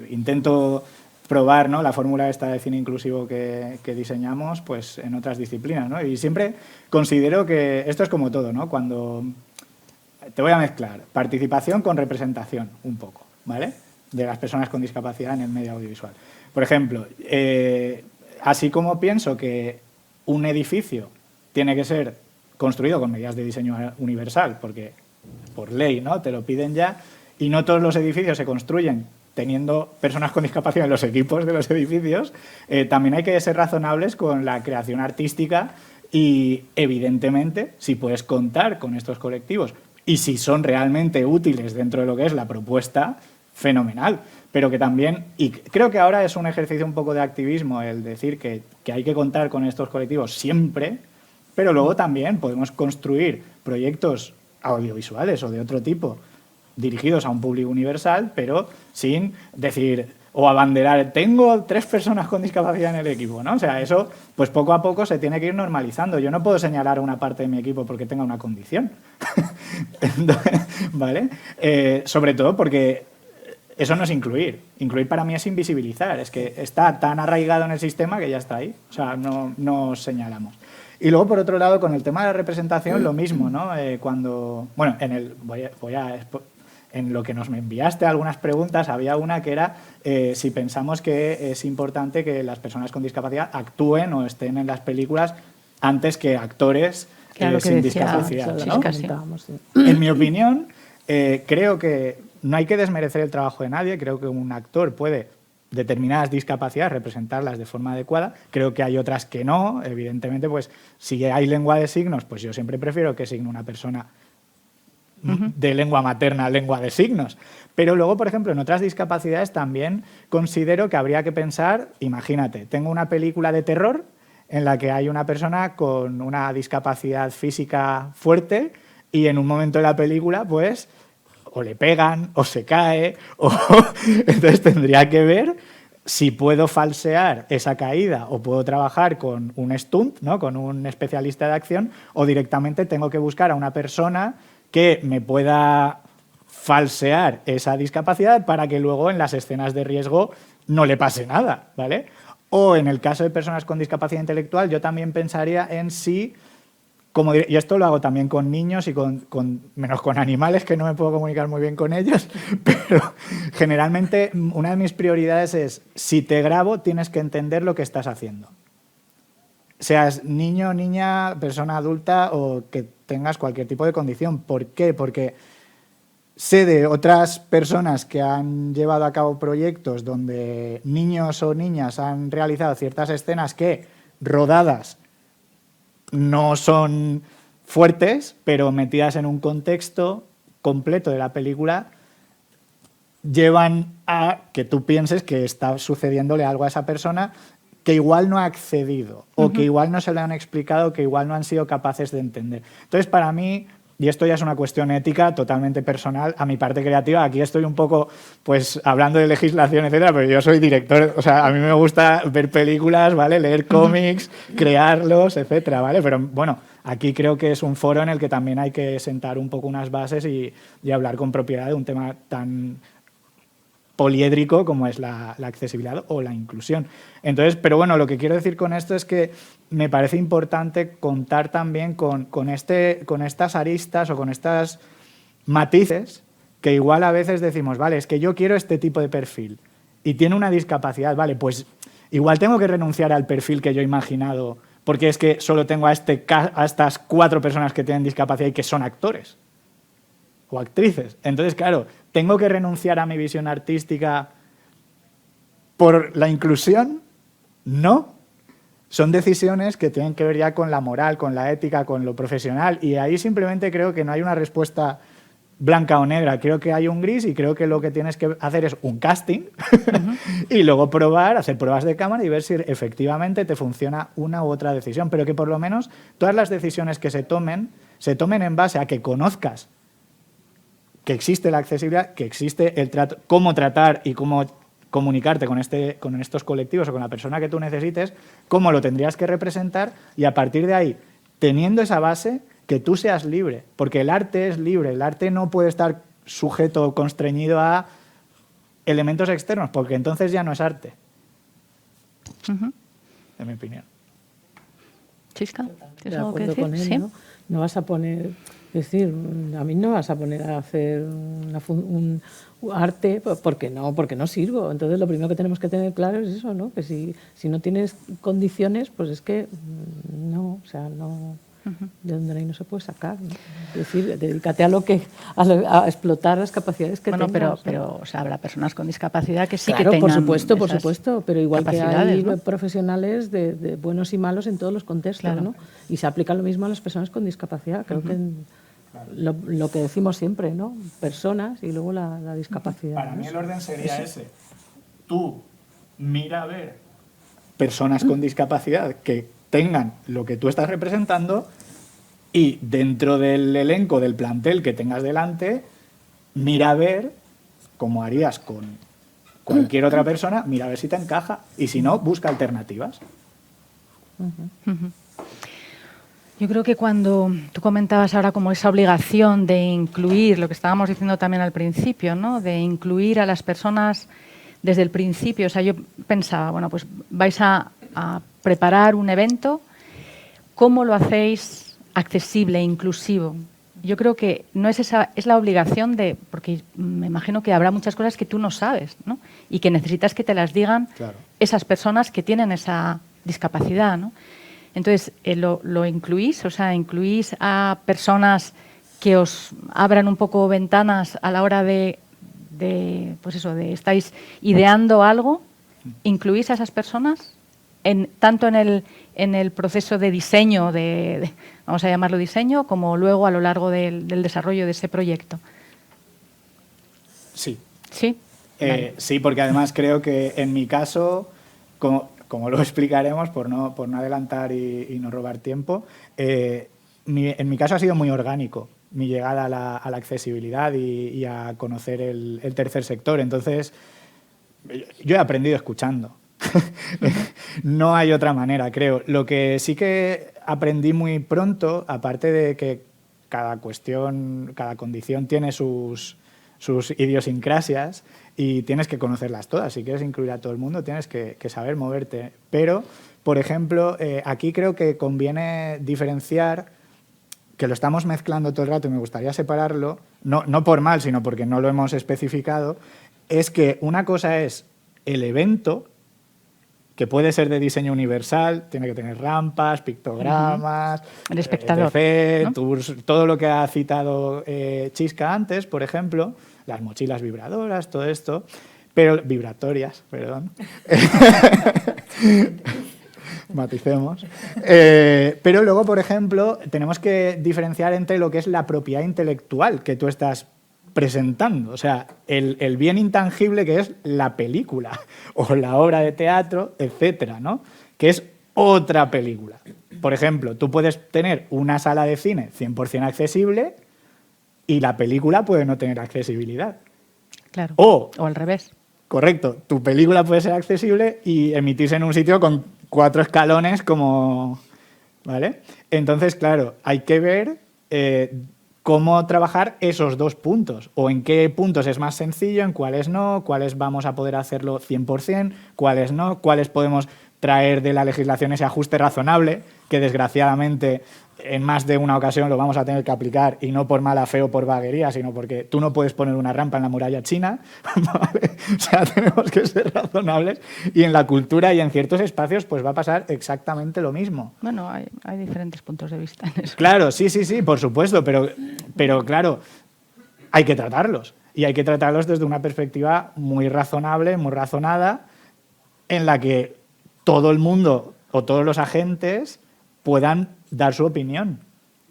intento probar, ¿no?, la fórmula esta de cine inclusivo que diseñamos, pues en otras disciplinas, ¿no? Y siempre considero que esto es como todo, ¿no? Cuando te voy a mezclar participación con representación un poco, ¿vale?, de las personas con discapacidad en el medio audiovisual. Por ejemplo, así como pienso que un edificio tiene que ser construido con medidas de diseño universal, porque por ley, ¿no?, te lo piden ya, y no todos los edificios se construyen teniendo personas con discapacidad en los equipos de los edificios, también hay que ser razonables con la creación artística y, evidentemente, si puedes contar con estos colectivos y si son realmente útiles dentro de lo que es la propuesta, fenomenal. Pero que también, y creo que ahora es un ejercicio un poco de activismo el decir que hay que contar con estos colectivos siempre, pero luego también podemos construir proyectos audiovisuales o de otro tipo dirigidos a un público universal, pero sin decir o abanderar, tengo 3 personas con discapacidad en el equipo, ¿no? O sea, eso pues poco a poco se tiene que ir normalizando. Yo no puedo señalar a una parte de mi equipo porque tenga una condición, ¿vale? Sobre todo porque eso no es incluir. Incluir para mí es invisibilizar. Es que está tan arraigado en el sistema que ya está ahí. O sea, no señalamos. Y luego, por otro lado, con el tema de la representación, lo mismo, ¿no? Cuando... Bueno, en lo que nos enviaste algunas preguntas, había una que era si pensamos que es importante que las personas con discapacidad actúen o estén en las películas antes que actores sin discapacidad, ¿no? En mi opinión, creo que no hay que desmerecer el trabajo de nadie. Creo que un actor puede determinadas discapacidades representarlas de forma adecuada. Creo que hay otras que no. Evidentemente, pues si hay lengua de signos, pues yo siempre prefiero que signe una persona de lengua materna a lengua de signos. Pero luego, por ejemplo, en otras discapacidades también considero que habría que pensar, imagínate, tengo una película de terror en la que hay una persona con una discapacidad física fuerte y en un momento de la película, pues, o le pegan, o se cae, o entonces tendría que ver si puedo falsear esa caída o puedo trabajar con un stunt, ¿no? Con un especialista de acción, o directamente tengo que buscar a una persona que me pueda falsear esa discapacidad para que luego en las escenas de riesgo no le pase nada, ¿vale? O en el caso de personas con discapacidad intelectual, yo también pensaría en si, y esto lo hago también con niños y menos con animales, que no me puedo comunicar muy bien con ellos, pero generalmente una de mis prioridades es, si te grabo, tienes que entender lo que estás haciendo. Seas niño, niña, persona adulta o que tengas cualquier tipo de condición. ¿Por qué? Porque sé de otras personas que han llevado a cabo proyectos donde niños o niñas han realizado ciertas escenas que, rodadas, no son fuertes, pero metidas en un contexto completo de la película, llevan a que tú pienses que está sucediéndole algo a esa persona que igual no ha accedido o que igual no se le han explicado, que igual no han sido capaces de entender. Entonces, para mí, y esto ya es una cuestión ética totalmente personal, a mi parte creativa, aquí estoy un poco pues hablando de legislación, etcétera, pero yo soy director, o sea, a mí me gusta ver películas, ¿vale? Leer cómics, crearlos, etcétera, ¿vale? Pero bueno, aquí creo que es un foro en el que también hay que sentar un poco unas bases y hablar con propiedad de un tema tan poliédrico como es la accesibilidad o la inclusión. Entonces, pero bueno, lo que quiero decir con esto es que me parece importante contar también con estas aristas o con estas matices que igual a veces decimos, vale, es que yo quiero este tipo de perfil y tiene una discapacidad, vale, pues igual tengo que renunciar al perfil que yo he imaginado porque es que solo tengo a estas 4 personas que tienen discapacidad y que son actores o actrices. Entonces, claro, ¿tengo que renunciar a mi visión artística por la inclusión? No. Son decisiones que tienen que ver ya con la moral, con la ética, con lo profesional. Y ahí simplemente creo que no hay una respuesta blanca o negra. Creo que hay un gris y creo que lo que tienes que hacer es un casting y luego probar, hacer pruebas de cámara y ver si efectivamente te funciona una u otra decisión. Pero que por lo menos todas las decisiones que se tomen en base a que conozcas que existe la accesibilidad, que existe el trato, cómo tratar y cómo comunicarte con estos colectivos o con la persona que tú necesites, cómo lo tendrías que representar y a partir de ahí, teniendo esa base, que tú seas libre, porque el arte es libre, el arte no puede estar sujeto o constreñido a elementos externos, porque entonces ya no es arte. En mi opinión. Chisca, ¿tienes De algo que acuerdo decir? con él, ¿Sí? ¿no? No vas a poner, es decir, a mí no vas a poner a hacer un arte porque no sirvo. Entonces lo primero que tenemos que tener claro es eso, ¿no? Que si no tienes condiciones, pues es que no, o sea, no, de donde ahí no se puede sacar, ¿no? Es decir, dedícate a explotar las capacidades que Bueno, tengas. pero o sea, habrá personas con discapacidad que sí Claro, que tengan por supuesto, pero igual que hay ¿no? profesionales de buenos y malos en todos los contextos, Claro. ¿no? Y se aplica lo mismo a las personas con discapacidad. Creo que lo que decimos siempre, ¿no? Personas y luego la discapacidad. Para ¿no? mí el orden sería ese. Tú mira a ver personas con discapacidad que tengan lo que tú estás representando y dentro del elenco, del plantel que tengas delante, mira a ver, como harías con cualquier otra persona, mira a ver si te encaja y si no, busca alternativas. Yo creo que cuando tú comentabas ahora como esa obligación de incluir, lo que estábamos diciendo también al principio, ¿no? De incluir a las personas desde el principio. O sea, yo pensaba, bueno, pues vais a preparar un evento, ¿cómo lo hacéis accesible, inclusivo? Yo creo que no es esa, es la obligación de, porque me imagino que habrá muchas cosas que tú no sabes, ¿no? Y que necesitas que te las digan esas personas que tienen esa discapacidad, ¿no? Entonces, lo incluís, o sea, incluís a personas que os abran un poco ventanas a la hora de pues eso, de estáis ideando algo, ¿incluís a esas personas? tanto en el proceso de diseño, vamos a llamarlo diseño, como luego a lo largo del desarrollo de ese proyecto. Sí. ¿Sí? Vale. Sí, porque además creo que en mi caso, como lo explicaremos, por no adelantar y no robar tiempo, en mi caso ha sido muy orgánico mi llegada a la accesibilidad y a conocer el tercer sector. Entonces, yo he aprendido escuchando. No hay otra manera, creo. Lo que sí que aprendí muy pronto, aparte de que cada condición tiene sus idiosincrasias y tienes que conocerlas todas. Si quieres incluir a todo el mundo, tienes que saber moverte. Pero, por ejemplo, aquí creo que conviene diferenciar, que lo estamos mezclando todo el rato y me gustaría separarlo, no por mal, sino porque no lo hemos especificado, es que una cosa es el evento, que puede ser de diseño universal, tiene que tener rampas, pictogramas, el espectador, etc, ¿no? tours, todo lo que ha citado Chisca antes, por ejemplo, las mochilas vibradoras, todo esto, pero vibratorias, perdón. Maticemos. Pero luego, por ejemplo, tenemos que diferenciar entre lo que es la propiedad intelectual que tú estás presentando, o sea, el bien intangible que es la película o la obra de teatro, etcétera, ¿no? Que es otra película. Por ejemplo, tú puedes tener una sala de cine 100% accesible y la película puede no tener accesibilidad. Claro. O al revés. Correcto, tu película puede ser accesible y emitirse en un sitio con 4 escalones como... ¿Vale? Entonces, claro, hay que ver cómo trabajar esos dos puntos, o en qué puntos es más sencillo, en cuáles no, cuáles vamos a poder hacerlo 100%, cuáles no, cuáles podemos traer de la legislación ese ajuste razonable, que desgraciadamente en más de una ocasión lo vamos a tener que aplicar, y no por mala fe o por vaguería, sino porque tú no puedes poner una rampa en la muralla china, ¿vale? O sea, tenemos que ser razonables, y en la cultura y en ciertos espacios pues va a pasar exactamente lo mismo. Bueno, hay diferentes puntos de vista en eso. Claro, sí, por supuesto, pero claro, hay que tratarlos, y hay que tratarlos desde una perspectiva muy razonable, muy razonada, en la que todo el mundo o todos los agentes puedan dar su opinión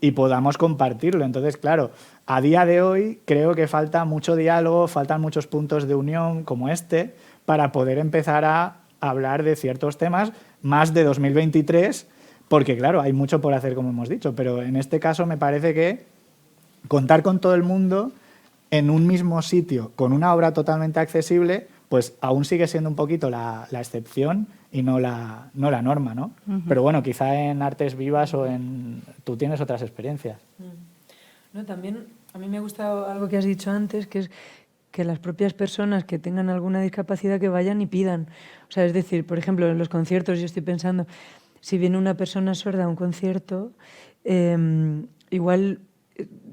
y podamos compartirlo. Entonces, claro, a día de hoy creo que falta mucho diálogo, faltan muchos puntos de unión como este para poder empezar a hablar de ciertos temas más de 2023, porque claro, hay mucho por hacer, como hemos dicho, pero en este caso me parece que contar con todo el mundo en un mismo sitio con una obra totalmente accesible, pues aún sigue siendo un poquito la excepción y no la norma, ¿no? Uh-huh. Pero bueno, quizá en Artes Vivas o tú tienes otras experiencias. No, también a mí me ha gustado algo que has dicho antes, que es que las propias personas que tengan alguna discapacidad que vayan y pidan. O sea, es decir, por ejemplo, en los conciertos yo estoy pensando, si viene una persona sorda a un concierto, igual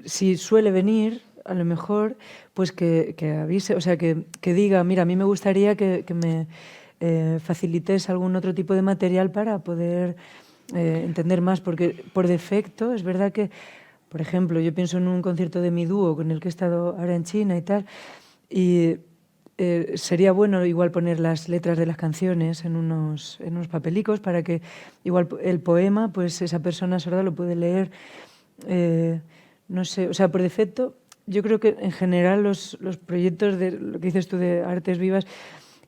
si suele venir, a lo mejor, pues que avise, o sea, que diga, mira, a mí me gustaría que me facilites algún otro tipo de material para poder entender más, porque por defecto es verdad que, por ejemplo, yo pienso en un concierto de mi dúo con el que he estado ahora en China y tal, y sería bueno igual poner las letras de las canciones en unos papelicos para que igual el poema, pues esa persona sorda lo puede leer, no sé, o sea, por defecto. Yo creo que en general los proyectos de lo que dices tú de Artes Vivas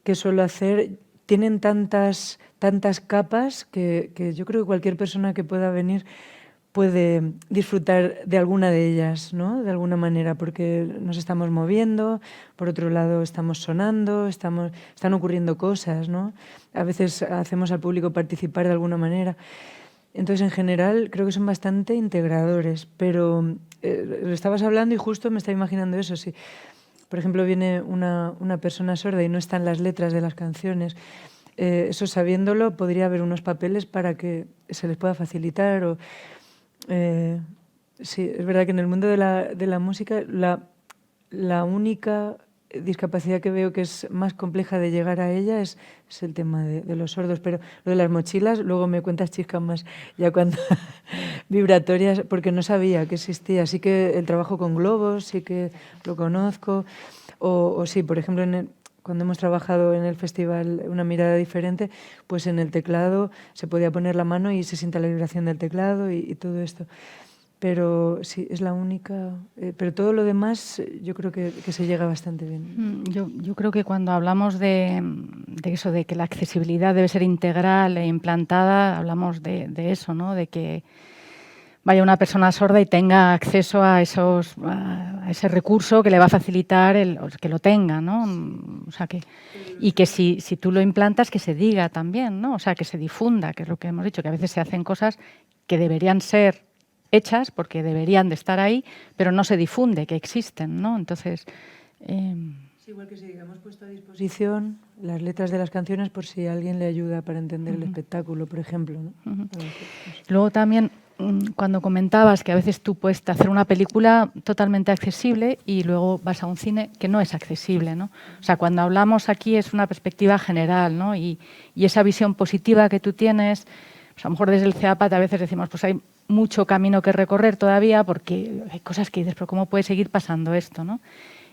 que suelo hacer tienen tantas capas que yo creo que cualquier persona que pueda venir puede disfrutar de alguna de ellas, ¿no? De alguna manera, porque nos estamos moviendo, por otro lado estamos sonando, están ocurriendo cosas, ¿no? A veces hacemos al público participar de alguna manera. Entonces, en general, creo que son bastante integradores, pero lo estabas hablando y justo me estaba imaginando eso. Si, por ejemplo, viene una persona sorda y no están las letras de las canciones, eso sabiéndolo, podría haber unos papeles para que se les pueda facilitar. Sí, es verdad que en el mundo de la música, la única discapacidad que veo que es más compleja de llegar a ella es el tema de los sordos, pero lo de las mochilas, luego me cuentas, Chisca, más ya cuando vibratorias, porque no sabía que existía. Así que el trabajo con globos sí que lo conozco, o sí, por ejemplo, cuando hemos trabajado en el festival Una mirada diferente, pues en el teclado se podía poner la mano y se siente la vibración del teclado y todo esto. Pero sí, es la única. Pero todo lo demás yo creo que se llega bastante bien. Yo creo que cuando hablamos de eso, de que la accesibilidad debe ser integral e implantada, hablamos de eso, ¿no? De que vaya una persona sorda y tenga acceso a ese recurso que le va a facilitar que lo tenga, ¿no? O sea y que si tú lo implantas, que se diga también, ¿no? O sea, que se difunda, que es lo que hemos dicho, que a veces se hacen cosas que deberían ser hechas porque deberían de estar ahí, pero no se difunde que existen, ¿no? Entonces... Es igual que si hemos puesto a disposición las letras de las canciones por si alguien le ayuda para entender el espectáculo, por ejemplo, ¿no? Luego también, cuando comentabas que a veces tú puedes hacer una película totalmente accesible y luego vas a un cine que no es accesible, ¿no? O sea, cuando hablamos aquí es una perspectiva general, ¿no? Y esa visión positiva que tú tienes, pues a lo mejor desde el CEAPAT a veces decimos, pues hay mucho camino que recorrer todavía porque hay cosas que dices, pero ¿cómo puede seguir pasando esto, no?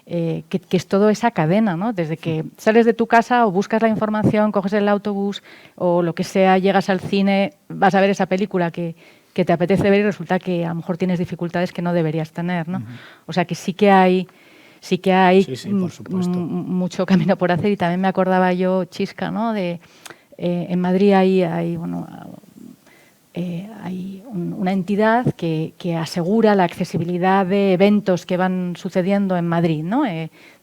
Que es toda esa cadena, ¿no? Desde que sales de tu casa o buscas la información, coges el autobús o lo que sea, llegas al cine, vas a ver esa película que te apetece ver y resulta que a lo mejor tienes dificultades que no deberías tener, ¿no? O sea que sí que hay por supuesto. mucho camino por hacer. Y también me acordaba yo, Chisca, ¿no? En Madrid hay una entidad que asegura la accesibilidad de eventos que van sucediendo en Madrid, ¿no?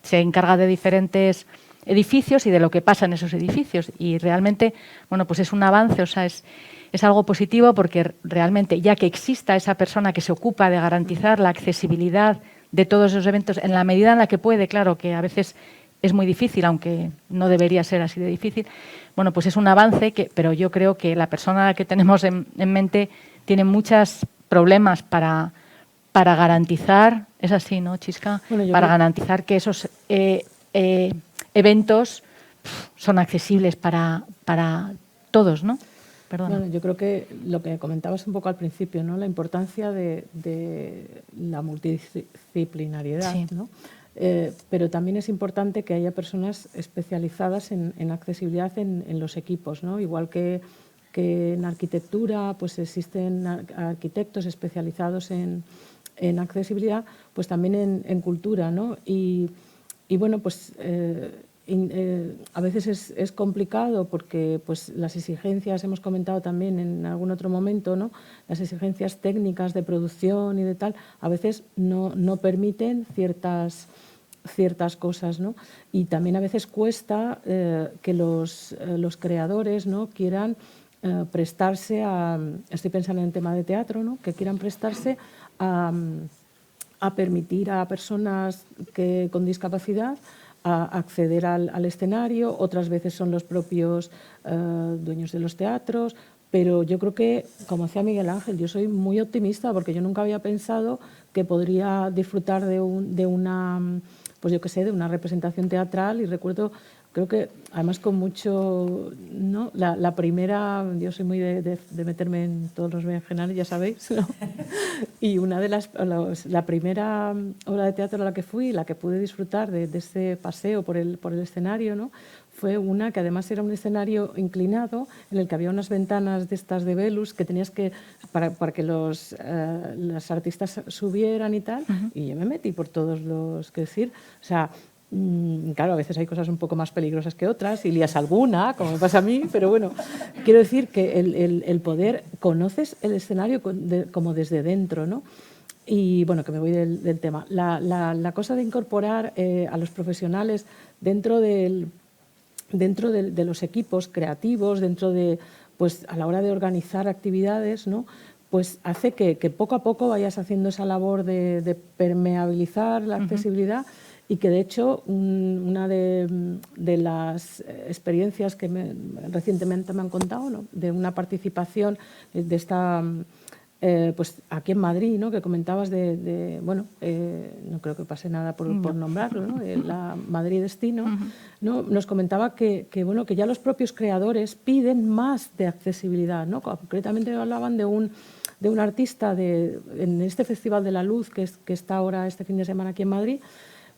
Se encarga de diferentes edificios y de lo que pasa en esos edificios. Y realmente, bueno, pues es un avance, o sea, es algo positivo porque realmente, ya que exista esa persona que se ocupa de garantizar la accesibilidad de todos esos eventos, en la medida en la que puede, claro, que a veces es muy difícil, aunque no debería ser así de difícil, bueno, pues es un avance, pero yo creo que la persona que tenemos en mente tiene muchos problemas para garantizar, es así, ¿no, Chisca? Bueno, para garantizar que esos eventos son accesibles para todos, ¿no? Perdona. Bueno, yo creo que lo que comentabas un poco al principio, ¿no? La importancia de la multidisciplinariedad, Sí. ¿no? Pero también es importante que haya personas especializadas en accesibilidad en los equipos, ¿no? Igual que en arquitectura pues existen arquitectos especializados en accesibilidad, pues también en cultura, ¿no? Y bueno, pues a veces es complicado porque pues las exigencias, hemos comentado también en algún otro momento, ¿no? Las exigencias técnicas de producción y de tal, a veces no permiten ciertas cosas, ¿no? Y también a veces cuesta que los creadores, ¿no? quieran prestarse a, estoy pensando en el tema de teatro, ¿no? Que quieran prestarse a permitir a personas con discapacidad a acceder al escenario. Otras veces son los propios dueños de los teatros, pero yo creo que, como decía Miguel Ángel, yo soy muy optimista porque yo nunca había pensado que podría disfrutar de una, pues yo qué sé, de una representación teatral. Y recuerdo, creo que además con mucho, ¿no? La primera, yo soy muy de meterme en todos los berenjenales, ya sabéis, ¿no? Y una de la primera obra de teatro a la que fui, la que pude disfrutar de ese paseo por el escenario, ¿no? Fue una que además era un escenario inclinado en el que había unas ventanas de estas de Velus que tenías que, para que los artistas subieran y tal, y yo me metí por todos los, que decir, o sea, claro, a veces hay cosas un poco más peligrosas que otras y lías alguna, como me pasa a mí, pero bueno, quiero decir que el poder, conoces el escenario como desde dentro, ¿no? Y bueno, que me voy del tema. La cosa de incorporar a los profesionales dentro de los equipos creativos, dentro de, pues a la hora de organizar actividades, ¿no? Pues hace que poco a poco vayas haciendo esa labor de permeabilizar la accesibilidad. Y que de hecho una de las experiencias que recientemente me han contado, ¿no? De una participación de esta, pues aquí en Madrid, ¿no? Que comentabas bueno, no creo que pase nada por nombrarlo, ¿no? La Madrid Destino, ¿no? Nos comentaba que bueno, que ya los propios creadores piden más de accesibilidad, ¿no? Concretamente hablaban de un artista en este Festival de la Luz que está ahora este fin de semana aquí en Madrid,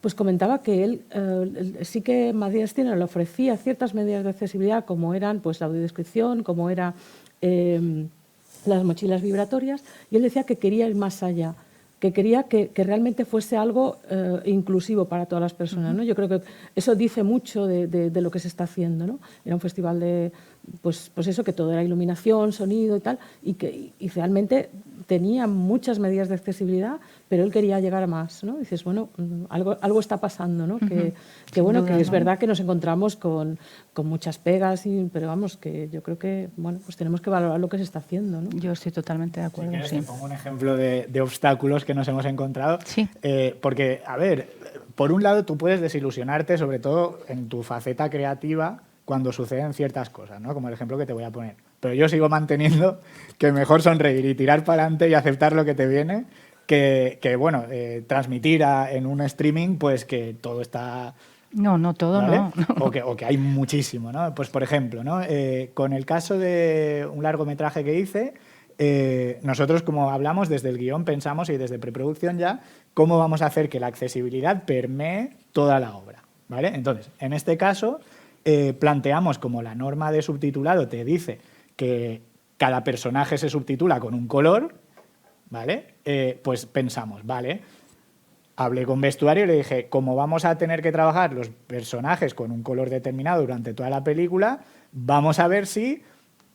pues comentaba que él sí que Matías Cine le ofrecía ciertas medidas de accesibilidad, como eran pues la audiodescripción, como era las mochilas vibratorias, y él decía que quería ir más allá, que quería que realmente fuese algo inclusivo para todas las personas, ¿no? Yo creo que eso dice mucho de lo que se está haciendo, ¿no? Era un festival de, pues eso, que todo era iluminación, sonido y tal, y realmente tenía muchas medidas de accesibilidad, pero él quería llegar a más, ¿no? Y dices, bueno, algo está pasando, ¿no? Que bueno, que es verdad que nos encontramos con muchas pegas, pero vamos, que yo creo que, bueno, pues tenemos que valorar lo que se está haciendo, ¿no? Yo estoy totalmente de acuerdo, Si quieres, sí. te pongo un ejemplo de obstáculos que nos hemos encontrado. Sí. Porque, a ver, por un lado tú puedes desilusionarte, sobre todo en tu faceta creativa, cuando suceden ciertas cosas, ¿no? Como el ejemplo que te voy a poner. Pero yo sigo manteniendo que mejor sonreír y tirar para adelante y aceptar lo que te viene que bueno, transmitir en un streaming pues que todo está... No todo, ¿vale? no. O que hay muchísimo, ¿no? Pues por ejemplo, ¿no? Con el caso de un largometraje que hice, nosotros, como hablamos desde el guión, pensamos, y desde preproducción ya, cómo vamos a hacer que la accesibilidad permee toda la obra, ¿vale? Entonces, en este caso, planteamos como la norma de subtitulado te dice que cada personaje se subtitula con un color, ¿vale? Pues pensamos, vale, hablé con vestuario y le dije, como vamos a tener que trabajar los personajes con un color determinado durante toda la película, vamos a ver si,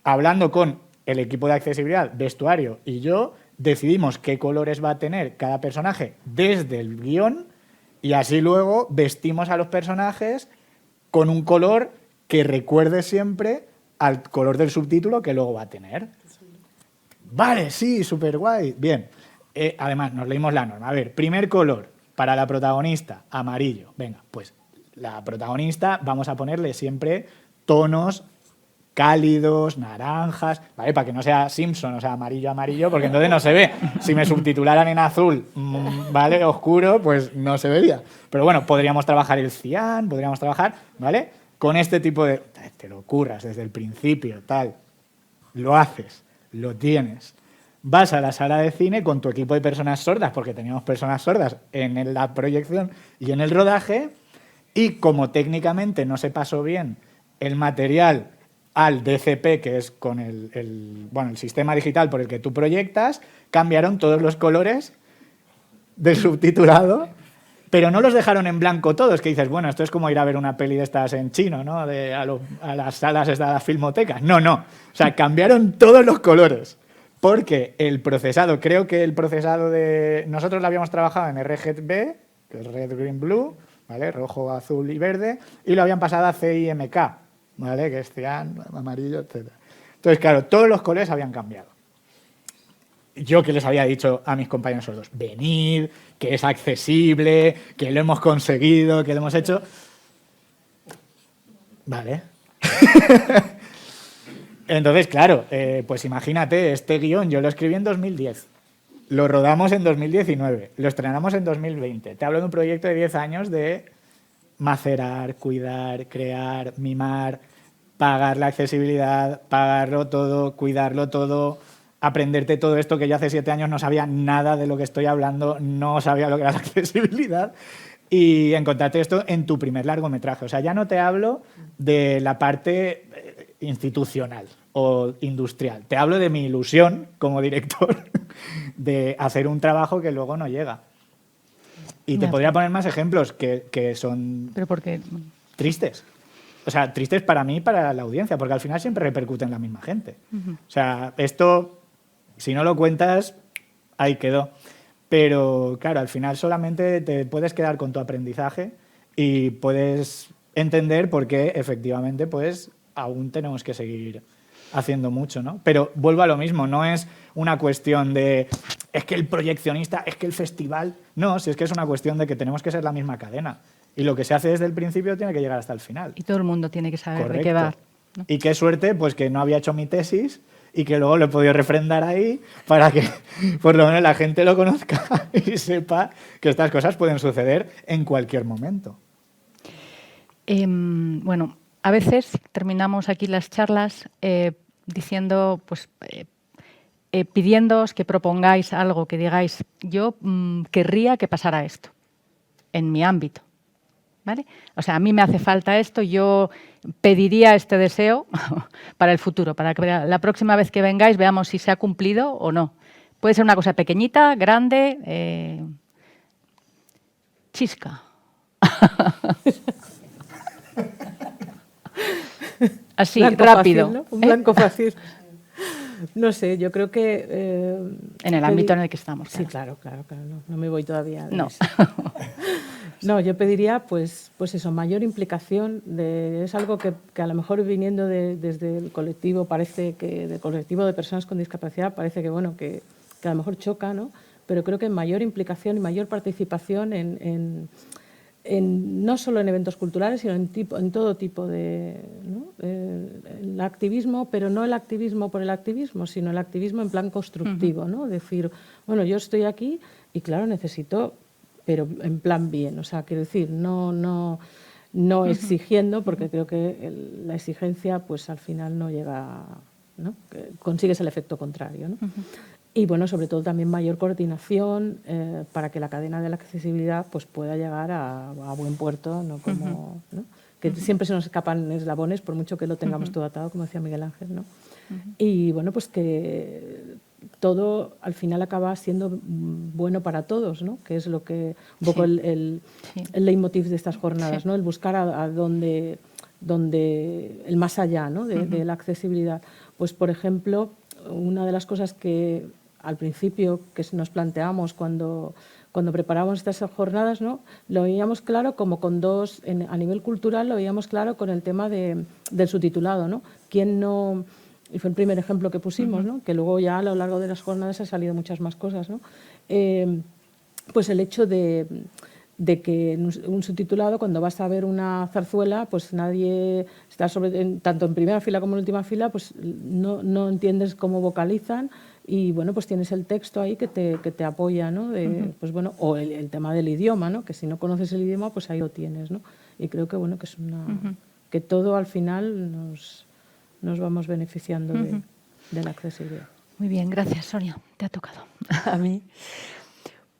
hablando con el equipo de accesibilidad, vestuario y yo, decidimos qué colores va a tener cada personaje desde el guión y así luego vestimos a los personajes con un color que recuerde siempre al color del subtítulo que luego va a tener. Vale, sí, súper guay. Bien. Además, nos leímos la norma. A ver, primer color para la protagonista, amarillo. Venga, pues la protagonista vamos a ponerle siempre tonos cálidos, naranjas, ¿vale? Para que no sea Simpson, o sea, amarillo, amarillo, porque entonces no se ve. Si me subtitularan en azul, ¿vale? Oscuro, pues no se vería. Pero bueno, podríamos trabajar el cian, podríamos trabajar, ¿vale? Con este tipo de... Te lo curras desde el principio, tal. Lo haces, lo tienes. Vas a la sala de cine con tu equipo de personas sordas, porque teníamos personas sordas en la proyección y en el rodaje, y como técnicamente no se pasó bien el material al DCP, que es con el sistema digital por el que tú proyectas, cambiaron todos los colores del subtitulado, pero no los dejaron en blanco todos, que dices, bueno, esto es como ir a ver una peli de estas en chino, ¿no? A las salas de las filmotecas. No. O sea, cambiaron todos los colores. Porque el procesado, creo que el procesado de... Nosotros lo habíamos trabajado en RGB, que es Red, Green, Blue, ¿vale? Rojo, azul y verde, y lo habían pasado a CIMK, ¿vale? Que es cian, amarillo, etc. Entonces, claro, todos los colores habían cambiado. Yo que les había dicho a mis compañeros sordos, venid, que es accesible, que lo hemos conseguido, que lo hemos hecho... Vale. Entonces, claro, pues imagínate, este guión yo lo escribí en 2010, lo rodamos en 2019, lo estrenamos en 2020. Te hablo de un proyecto de 10 años de macerar, cuidar, crear, mimar, pagar la accesibilidad, pagarlo todo, cuidarlo todo, aprenderte todo esto que yo hace 7 años no sabía nada de lo que estoy hablando, no sabía lo que era la accesibilidad. Y encontrarte esto en tu primer largometraje. O sea, ya no te hablo de la parte institucional o industrial. Te hablo de mi ilusión como director de hacer un trabajo que luego no llega. Y te podría poner más ejemplos que son Pero porque... tristes. O sea, tristes para mí y para la audiencia, porque al final siempre repercute en la misma gente. O sea, esto, si no lo cuentas, ahí quedó. Pero, claro, al final solamente te puedes quedar con tu aprendizaje y puedes entender por qué, efectivamente, pues aún tenemos que seguir haciendo mucho, ¿no? Pero vuelvo a lo mismo, no es una cuestión de es que el proyeccionista, es que el festival... No, si es que es una cuestión de que tenemos que ser la misma cadena. Y lo que se hace desde el principio tiene que llegar hasta el final. Y todo el mundo tiene que saber Correcto. de qué va, ¿no? Y qué suerte, pues que no había hecho mi tesis y que luego lo he podido refrendar ahí para que por lo menos la gente lo conozca y sepa que estas cosas pueden suceder en cualquier momento. Bueno, a veces terminamos aquí las charlas diciendo, pues, pidiéndoos que propongáis algo, que digáis, yo querría que pasara esto. en mi ámbito. ¿Vale? O sea, a mí me hace falta esto, yo pediría este deseo para el futuro, para que la próxima vez que vengáis veamos si se ha cumplido o no. Puede ser una cosa pequeñita, grande, chisca. Así, blanco rápido. Fácil, ¿no? Un blanco fácil. No sé, yo creo que... en el ámbito en el que estamos. Claro. Sí, claro, no me voy todavía. No. No, yo pediría, pues eso, mayor implicación. Es algo que a lo mejor viniendo desde el colectivo, parece que del colectivo de personas con discapacidad, parece que, bueno, que a lo mejor choca, ¿no? Pero creo que mayor implicación y mayor participación no solo en eventos culturales, sino en todo tipo de... ¿no? El activismo, pero no el activismo por el activismo, sino el activismo en plan constructivo, ¿no? Decir, bueno, yo estoy aquí y claro, necesito, pero en plan bien, o sea, quiero decir, no exigiendo, porque creo que la exigencia pues al final no llega, ¿no? Que consigues el efecto contrario, ¿no? Y bueno, sobre todo también mayor coordinación para que la cadena de la accesibilidad pues pueda llegar a buen puerto, no como, ¿no? Que siempre se nos escapan eslabones por mucho que lo tengamos todo atado, como decía Miguel Ángel, ¿no? Y bueno, pues que todo al final acaba siendo bueno para todos, ¿no? Que es lo que un poco el leitmotiv de estas jornadas, ¿no? El buscar a donde el más allá, ¿no? de la accesibilidad. Pues por ejemplo, una de las cosas que al principio que nos planteamos cuando preparábamos estas jornadas, ¿no? Lo veíamos claro como con dos, a nivel cultural lo veíamos claro con el tema del subtitulado, ¿no? ¿Quién no...? Y fue el primer ejemplo que pusimos, ¿no? Que luego ya a lo largo de las jornadas han salido muchas más cosas, ¿no? Pues el hecho de que un subtitulado, cuando vas a ver una zarzuela, pues nadie está tanto en primera fila como en última fila, pues no entiendes cómo vocalizan y bueno, pues tienes el texto ahí que te apoya, ¿no? Pues bueno, o el tema del idioma, ¿no? Que si no conoces el idioma, pues ahí lo tienes, ¿no? Y creo que bueno, que es que todo al final nos vamos beneficiando de la accesibilidad. Muy bien, gracias, Sonia. Te ha tocado. A mí,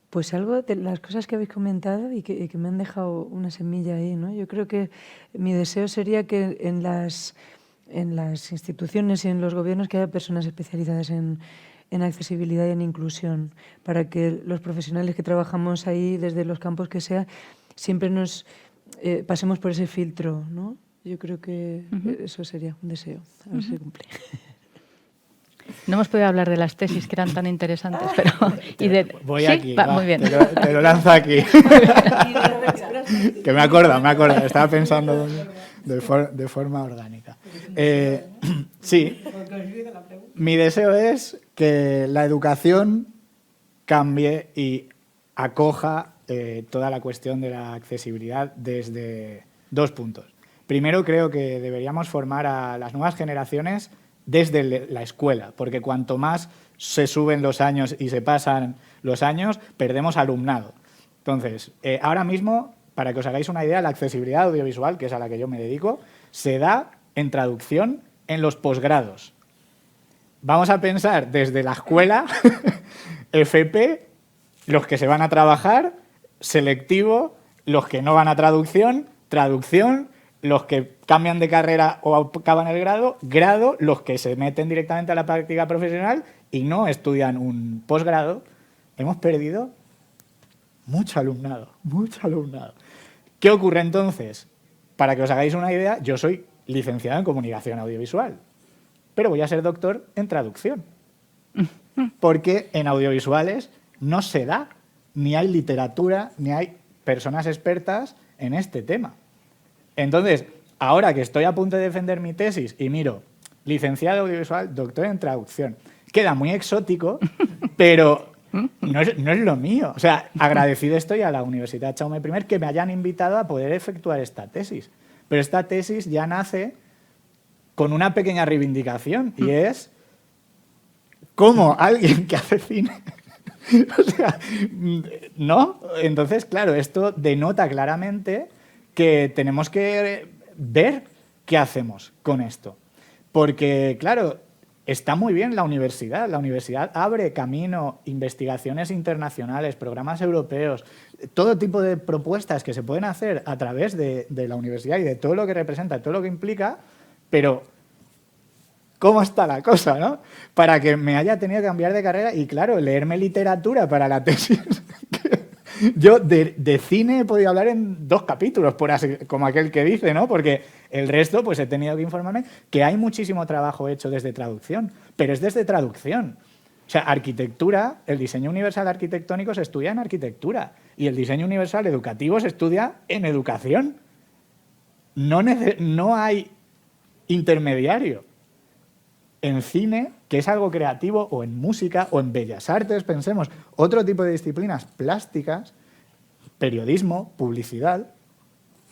pues algo de las cosas que habéis comentado y que me han dejado una semilla ahí, ¿no? Yo creo que mi deseo sería que en las instituciones y en los gobiernos que haya personas especializadas en accesibilidad y en inclusión, para que los profesionales que trabajamos ahí, desde los campos que sea, siempre nos pasemos por ese filtro, ¿no? Yo creo que eso sería un deseo, a ver si se cumple. No hemos podido hablar de las tesis que eran tan interesantes, pero... Voy ¿Sí? aquí, Va, muy bien. Te lo lanzo aquí. Que me acuerdo, estaba pensando de forma orgánica. Sí, mi deseo es que la educación cambie y acoja toda la cuestión de la accesibilidad desde dos puntos. Primero, creo que deberíamos formar a las nuevas generaciones desde la escuela, porque cuanto más se suben los años y se pasan los años, perdemos alumnado. Entonces, ahora mismo, para que os hagáis una idea, la accesibilidad audiovisual, que es a la que yo me dedico, se da en traducción en los posgrados. Vamos a pensar desde la escuela, FP, los que se van a trabajar, selectivo, los que no van a traducción, traducción, los que cambian de carrera o acaban el grado, los que se meten directamente a la práctica profesional y no estudian un posgrado. Hemos perdido mucho alumnado. ¿Qué ocurre entonces? Para que os hagáis una idea, yo soy licenciado en comunicación audiovisual, pero voy a ser doctor en traducción, porque en audiovisuales no se da, ni hay literatura, ni hay personas expertas en este tema. Entonces, ahora que estoy a punto de defender mi tesis y miro licenciado audiovisual, doctor en traducción, queda muy exótico, pero no es lo mío. O sea, agradecido estoy a la Universidad Jaume I que me hayan invitado a poder efectuar esta tesis. Pero esta tesis ya nace con una pequeña reivindicación y es cómo alguien que hace cine... O sea, ¿no? Entonces, claro, esto denota claramente que tenemos que ver qué hacemos con esto. Porque, claro, está muy bien la universidad. La universidad abre camino, investigaciones internacionales, programas europeos, todo tipo de propuestas que se pueden hacer a través de la universidad y de todo lo que representa, todo lo que implica, pero ¿cómo está la cosa, no? Para que me haya tenido que cambiar de carrera y, claro, leerme literatura para la tesis. Yo de cine he podido hablar en 2 capítulos, por así, como aquel que dice, ¿no? Porque el resto, pues he tenido que informarme que hay muchísimo trabajo hecho desde traducción, pero es desde traducción. O sea, arquitectura, el diseño universal arquitectónico se estudia en arquitectura y el diseño universal educativo se estudia en educación. No hay intermediario. En cine, que es algo creativo, o en música, o en bellas artes, pensemos, otro tipo de disciplinas plásticas, periodismo, publicidad,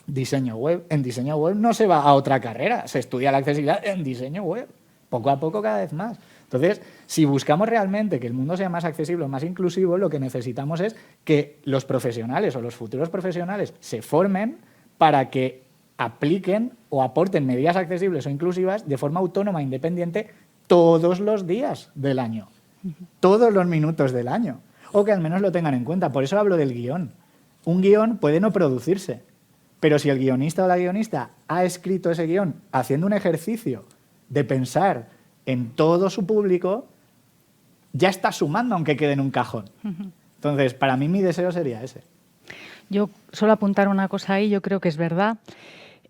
diseño web. En diseño web no se va a otra carrera, se estudia la accesibilidad en diseño web, poco a poco cada vez más. Entonces, si buscamos realmente que el mundo sea más accesible, más inclusivo, lo que necesitamos es que los profesionales o los futuros profesionales se formen para que apliquen o aporten medidas accesibles o inclusivas de forma autónoma e independiente todos los días del año, todos los minutos del año, o que al menos lo tengan en cuenta. Por eso hablo del guión. Un guión puede no producirse, pero si el guionista o la guionista ha escrito ese guión haciendo un ejercicio de pensar en todo su público, ya está sumando aunque quede en un cajón. Entonces, para mí mi deseo sería ese. Yo solo apuntar una cosa ahí, yo creo que es verdad.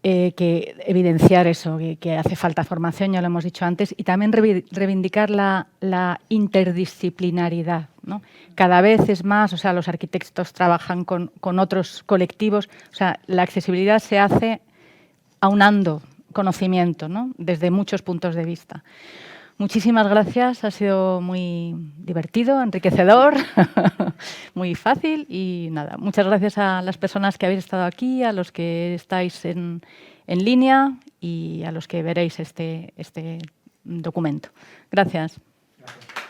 Que evidenciar eso, que hace falta formación, ya lo hemos dicho antes, y también reivindicar la interdisciplinaridad, ¿no? Cada vez es más, o sea, los arquitectos trabajan con otros colectivos, o sea, la accesibilidad se hace aunando conocimiento, ¿no? Desde muchos puntos de vista. Muchísimas gracias, ha sido muy divertido, enriquecedor, muy fácil y nada, muchas gracias a las personas que habéis estado aquí, a los que estáis en línea y a los que veréis este documento. Gracias. Gracias.